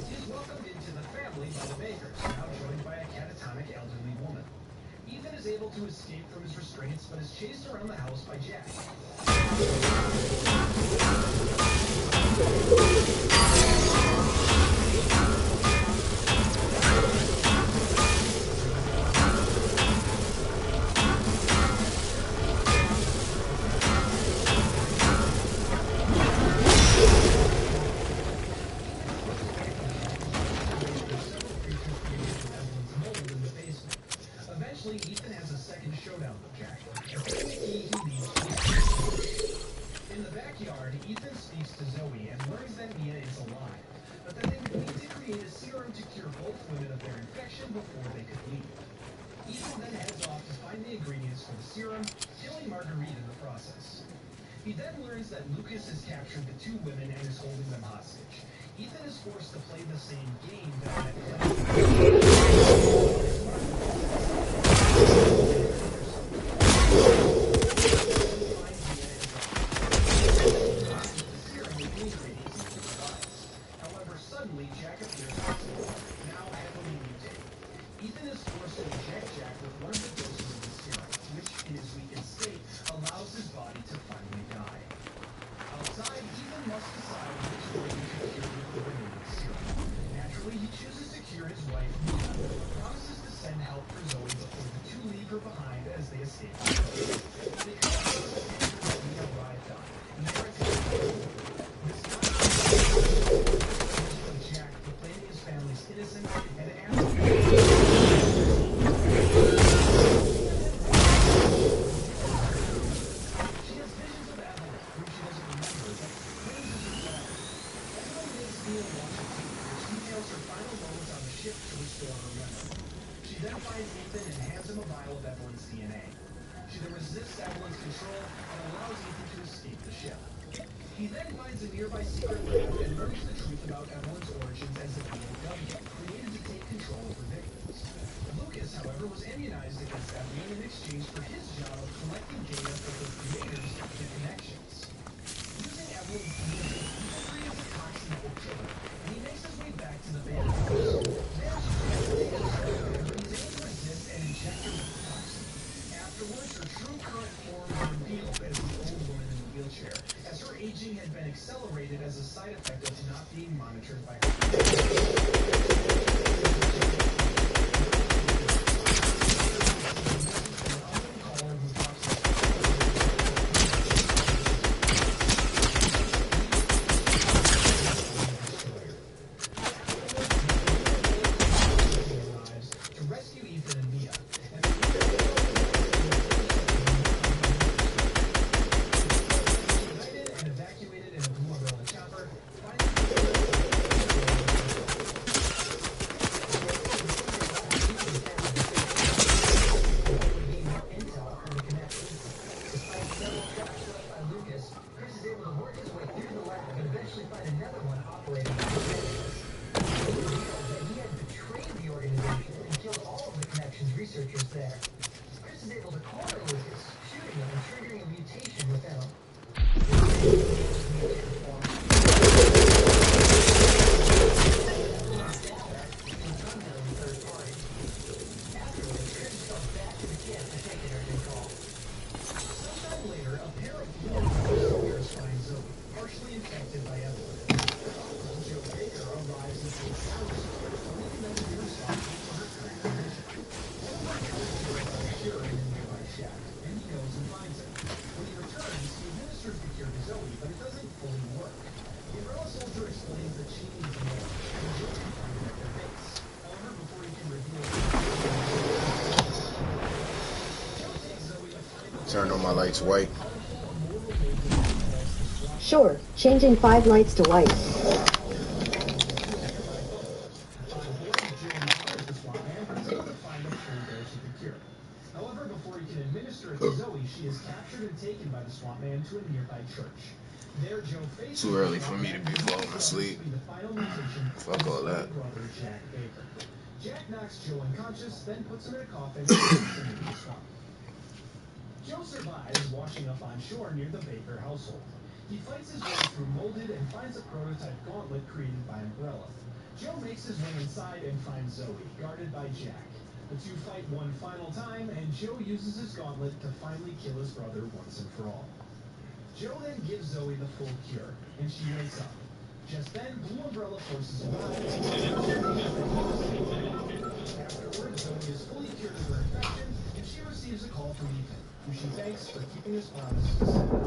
he is welcomed into the family by the Bakers, now joined by a catatonic elderly woman. Ethan is able to escape from his restraints, but is chased around the house by Jack. Eventually, Ethan has a second showdown with Jack. In the backyard, Ethan speaks to Zoe and learns that Mia is alive, but that they would need to create a serum to cure both women of their infection before they could leave. Ethan then heads off to find the ingredients for the serum, killing Marguerite in the process. He then learns that Lucas has captured the two women and is holding them hostage. Ethan is forced to play the same game that However, suddenly Jack appears now heavily mutated. Ethan is forced to inject Jack with one of the doses of the serum, which in his weakened state allows his body to finally die. Outside, Ethan must decide which way he should cure the remaining serum. Naturally, he chooses to cure his wife, Mia, but promises to send help for Zoe before the two leave her behind as they escape. They come across the stand that Mia arrived on, and they are attacked. This time, Jack proclaiming his family's innocent and she has visions of Evelyn, whom she doesn't remember, but claims is her daughter. Evelyn makes Mia watch a tape, which details her final moments on the ship to restore her memory. She then finds Ethan and hands him a vial of Evelyn's DNA. She then resists Evelyn's control and allows Ethan to escape the ship. He then finds a nearby secret lab and learns the truth about Evelyn's origins as a POW, created to take control of the victims. Lucas, however, was immunized against Evelyn in exchange for his job of collecting data for the creators and connections. Using Evelyn's DNA, he creates a toxin that will kill her, and he makes his way back to the band house. There, she takes the data but he's able to resist and inject her with the toxin. Afterwards, her true current form is revealed as the old woman in the wheelchair, as her aging had been accelerated as a side effect of not being monitored by her. Researchers there. Chris is able to corner Lucas, shooting him and triggering a mutation within him. Afterwards, Chris fell back to the camp to take an urgent call. Sometime later, a pair of blue soldiers find Zoe, partially infected by Evelyn. Joe Baker arrives and takes Alice, leaving them to be responsible for her current condition. Cure in a nearby shack, and he goes and finds it. When he returns, he administers the cure to Zoe, but it doesn't fully work. The umbrella soldier explains that she needs more, and Joe can find it at their base. However, before he can reveal Joe takes Zoe to find the Turn on my lights white. Sure, changing 5 lights to white. However, before he can administer it to Zoe, she is captured and taken by the swamp man to a nearby church. There, Joe faces Too early for me to be falling asleep. Fuck all that. Jack knocks Joe unconscious, then puts him in a coffin and takes him into the swamp. Joe survives washing up on shore near the Baker household. He fights his way through molded and finds a prototype gauntlet created by Umbrella. Joe makes his way inside and finds Zoe, guarded by Jack. The two fight one final time, and Joe uses his gauntlet to finally kill his brother once and for all. Joe then gives Zoe the full cure, and she wakes up. Just then, Blue Umbrella forces arrive. Afterwards, Zoe is fully cured of her infection, and she receives a call from Ethan, who she thanks for keeping his promise to send her.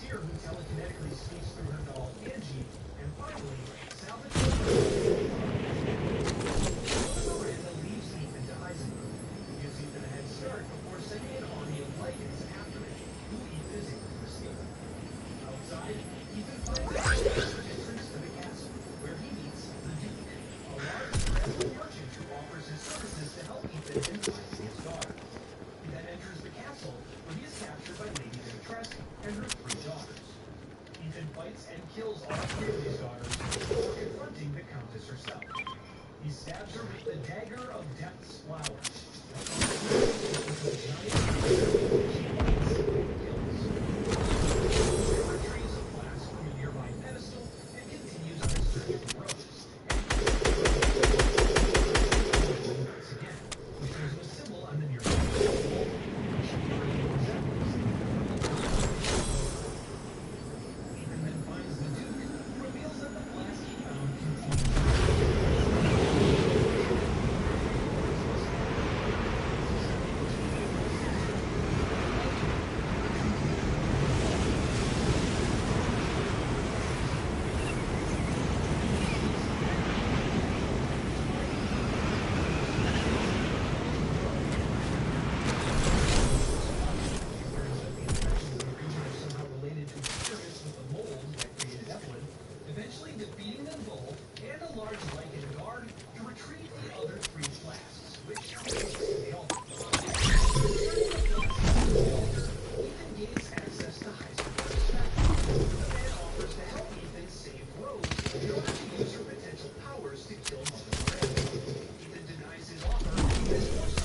Volunteer who telekinetically speaks through her doll, Angie, and finally, Salvatore. Miranda leaves Ethan to Heisenberg, who gives Ethan a head start before sending an army of Lycans after it, who Ethan is able to escape. Outside, Ethan finds a entrance to the castle, where he meets the Duke, a large traveling merchant who offers his services to help Ethan in finding his daughter. He then enters the castle, where he is captured by Lady Dimitrescu and her 3 daughters. Ethan fights and kills all 3 of these daughters before confronting the Countess herself. He stabs her with the Dagger of Death's Flower. She retrieves a flask from a nearby pedestal and continues on his search for Rose. Once again, he shows him a symbol on the nearby pedestal, which resembles Ethan then finds the Duke, who reveals that the flask he found contains eventually defeating them both and a large Lycan guard to retrieve the other 3 flasks, which they all Ethan gains access to Heisenberg's factory. The man offers to help Ethan save Rose in order to use her potential powers to kill Mother Miranda. Ethan denies his offer and is forced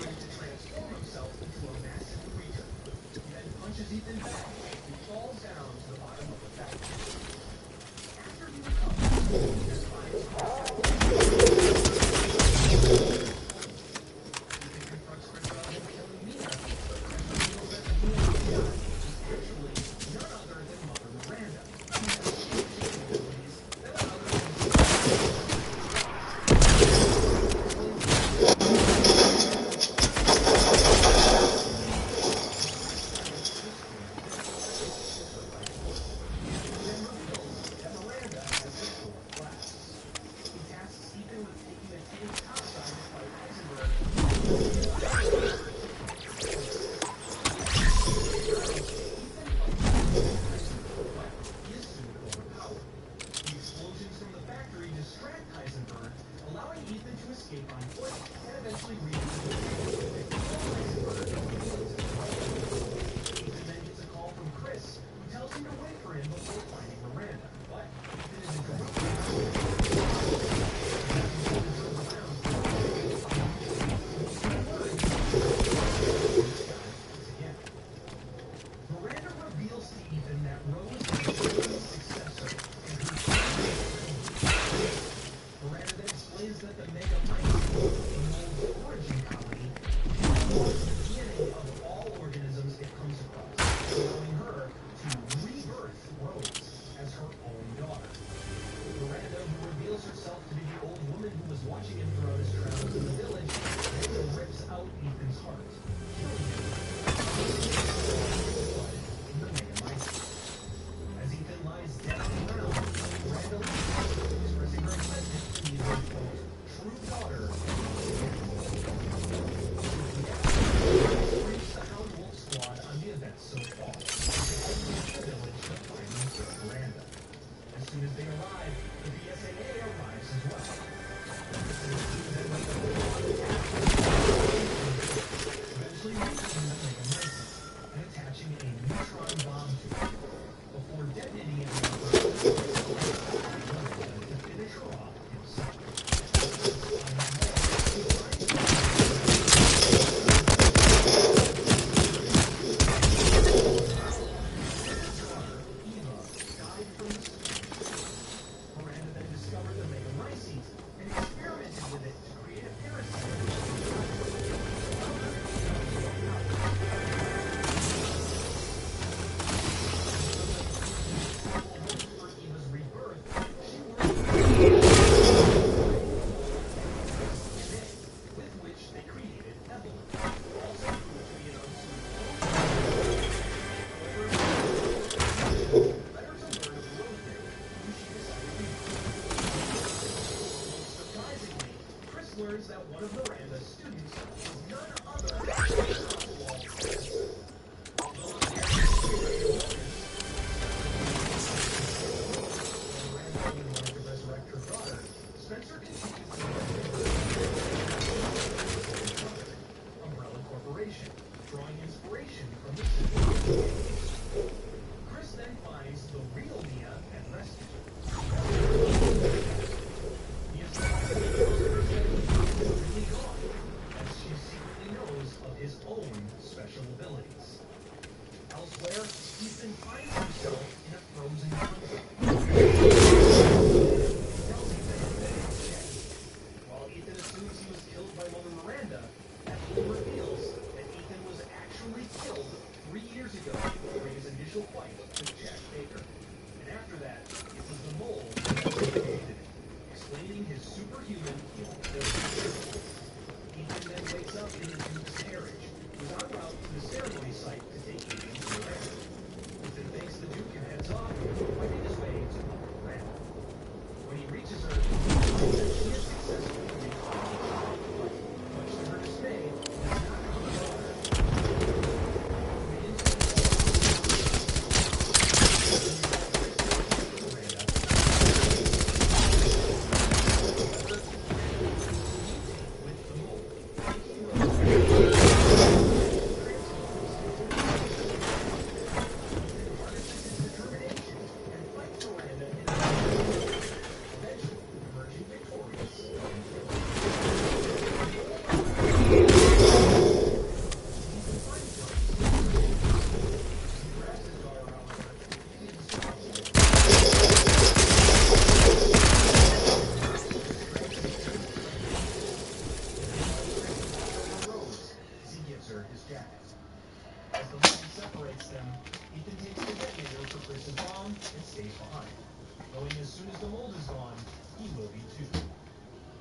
to transform himself into a massive creature. He then punches Ethan back and falls down to the bottom of the factory. After he recovers, Ethan finds Ethan confronts Chris about him killing Mina, but Chris reveals that Mina's death is actually none other than Mother Miranda, who has capabilities that allow her to Miranda has the 4 flasks. He tasks Ethan with taking the tank outside to fight Heisenberg. He is soon overpowered. The explosions from the factory distract Heisenberg, allowing Ethan to escape on foot and eventually reach the Heisenberg. Ethan then gets a call from Chris, who tells him to wait for him before finding Miranda. But Ethan is Miranda reveals to Ethan that Rose is Ethan's successor and Miranda then explains that the Mega Mice, the mold's origin colony, was the DNA of all organisms it comes across, allowing her to rebirth Rose as her own daughter. Miranda, who reveals herself to be the old woman who was watching him throughout his travels in the village, then rips out Ethan's heart, killing him. In the Mega Mice. As Ethan lies dead on the ground, Miranda leaves, expressing her excitement to be his, quote, true daughter. learns that one of Miranda's students is none other than Oswald. Although the parents Miranda only wanted to resurrect her daughter, Spencer continues to Umbrella Corporation, drawing inspiration from the simple. Chris then finds the real Mia and rescues her. Mia's really gone, as she secretly knows of his own special abilities. Elsewhere, Ethan finds himself in a frozen country. While Ethan assumes he was killed by Mother Miranda, Ethan reveals that Ethan was actually killed 3 years ago during his initial fight with Jack Baker. And after that, it was the mole that created it, explaining his superhuman abilities. Ethan then wakes up in the Duke's carriage, who's en route to the ceremony site to take Ethan to Miranda. Ethan thanks the Duke and heads off, finding his way to Mother Miranda. When he reaches her, he finds that she is successfully reclaimed, but much to her dismay, does not know the daughter.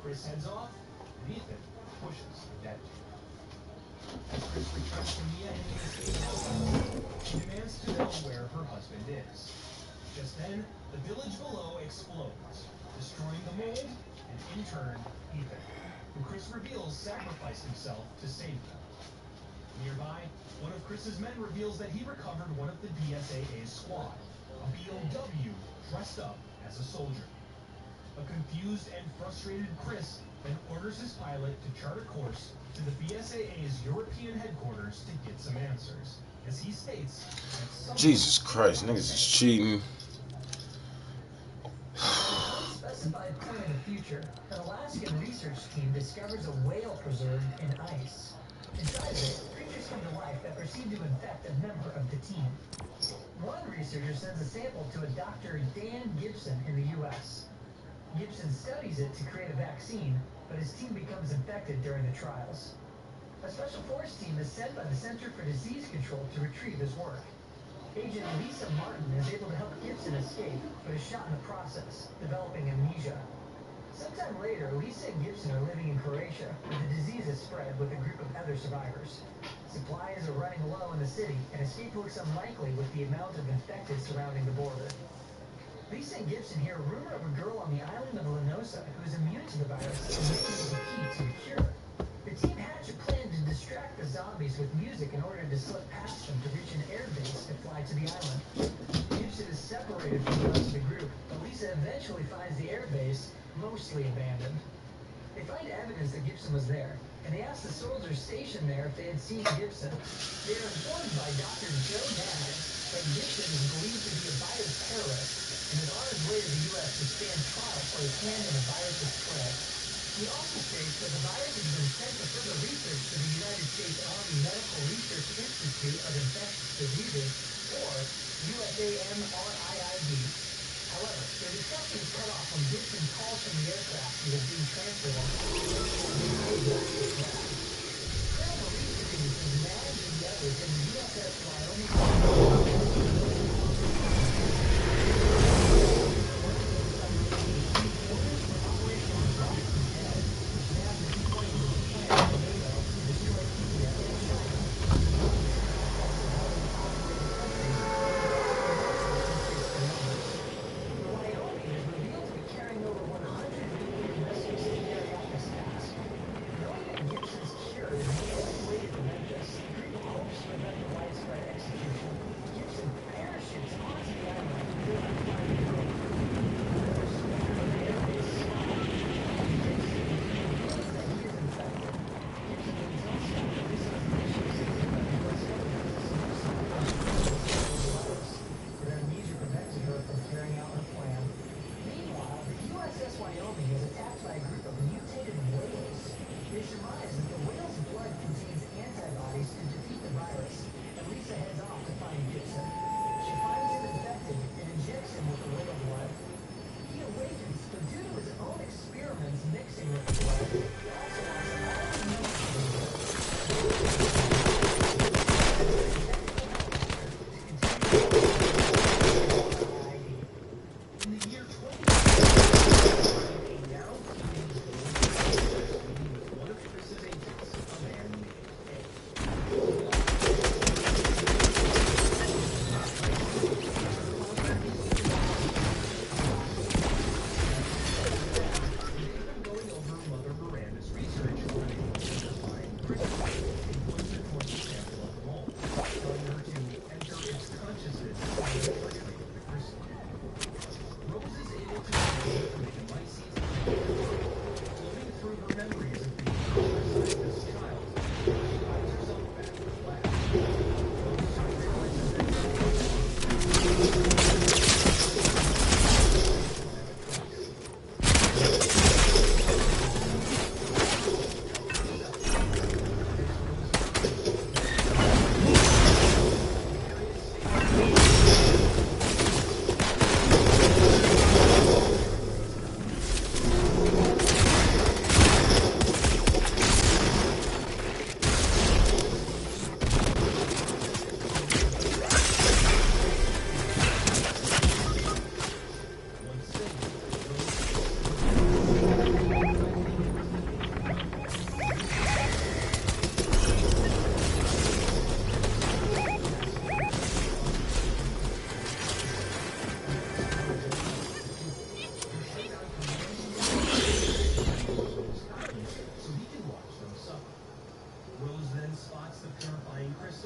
Chris heads off, and Ethan pushes the dead. As Chris returns to Mia in the escape helicopter, she demands to know where her husband is. Just then, the village below explodes, destroying the mold and, in turn, Ethan, who Chris reveals sacrificed himself to save them. Nearby, one of Chris's men reveals that he recovered one of the BSAA's squad, a BOW dressed up as a soldier. A confused and frustrated Chris then orders his pilot to chart a course to the BSAA's European headquarters to get some answers. As he states, Jesus Christ, niggas is cheating. Unspecified point in the future, an Alaskan research team discovers a whale preserved in ice. Inside of it, creatures come to life that proceed to infect a member of the team. One researcher sends a sample to a Dr. Dan Gibson in the U.S. Gibson studies it to create a vaccine, but his team becomes infected during the trials. A special force team is sent by the Center for Disease Control to retrieve his work. Agent Lisa Martin is able to help Gibson escape, but is shot in the process, developing amnesia. Sometime later, Lisa and Gibson are living in Croatia, where the disease is spread with a group of other survivors. Supplies are running low in the city, and escape looks unlikely with the amount of infected surrounding the border. Lisa and Gibson hear a rumor of a girl on the island of Lenosa who is immune to the virus and is the key to a cure. The team hatch a plan to distract the zombies with music in order to slip past them to reach an airbase and fly to the island. Gibson is separated from the rest of the group, but Lisa eventually finds the airbase mostly abandoned. They find evidence that Gibson was there, and they ask the soldiers stationed there if they had seen Gibson. They are informed by Dr. Joe Naz that Gibson is believed to be a bioterrorist and is on his way to the U.S. to stand trial for his hand in the virus's spread. He also states that the virus has been sent for further research to the United States Army Medical Research Institute of Infectious Diseases, or USAMRIID. However, their discussion is cut off when Gibson calls from the aircraft he was being transferred on. Colonel Maurice introduces Naz and the others in the USS Wyoming.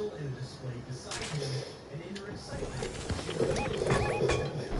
crystal in a display beside him, and in her excitement, she reveals herself to him.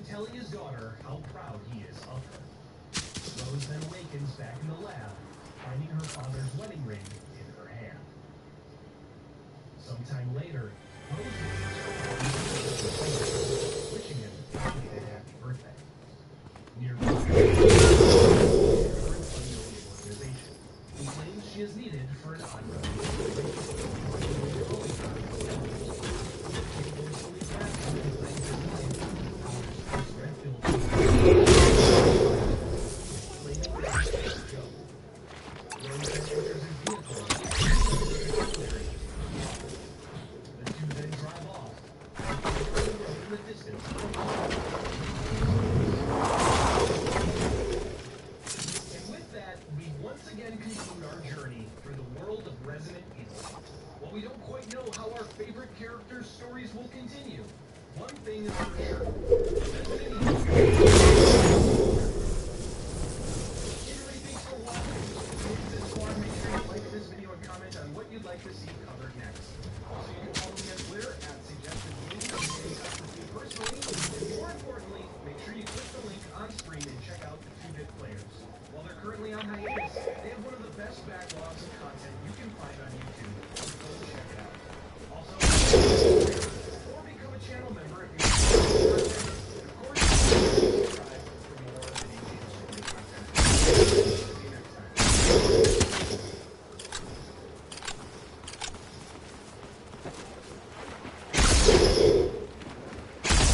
Telling his daughter how proud he is of her. Rose then awakens back in the lab, finding her father's wedding ring in her hand. Sometime later, Rose wishing him a happy birthday. Nearby, her unknown organization, who claims she is needed for an ongoing stories will continue. One thing is for sure.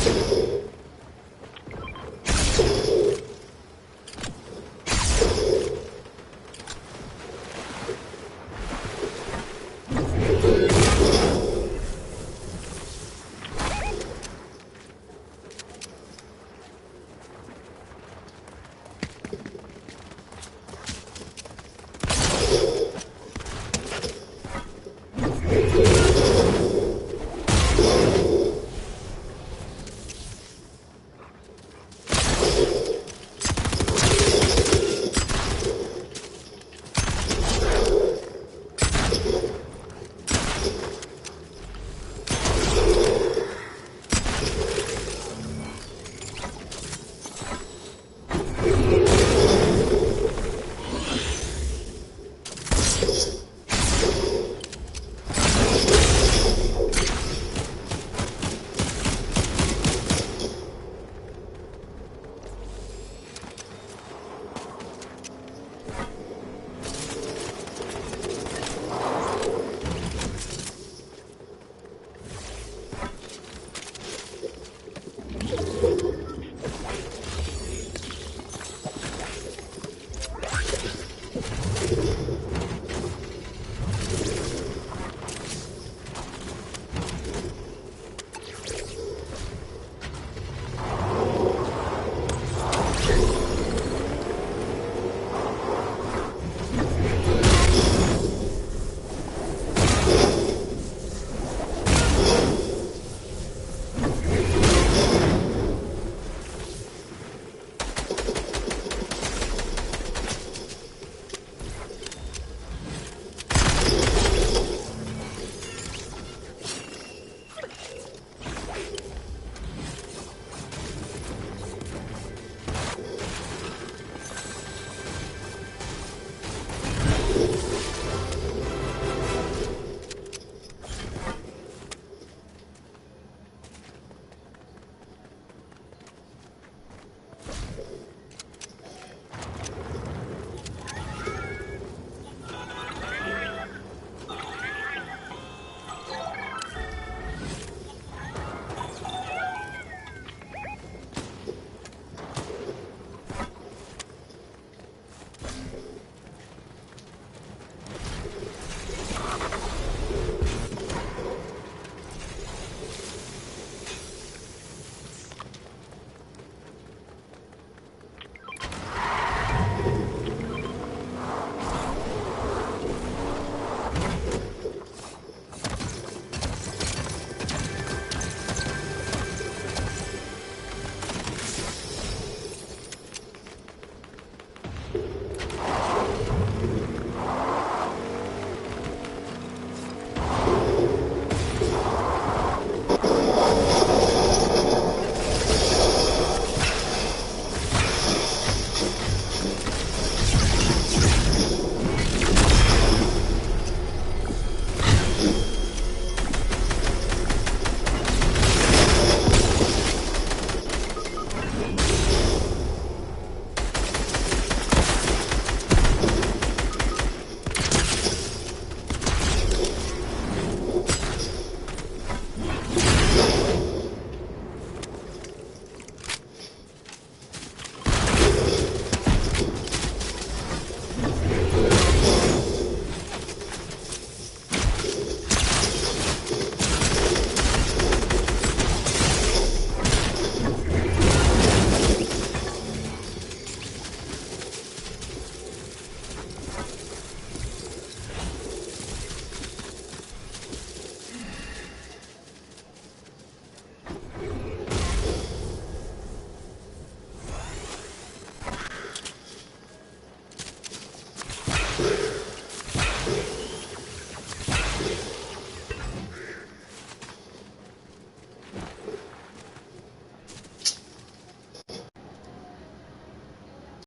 Peace.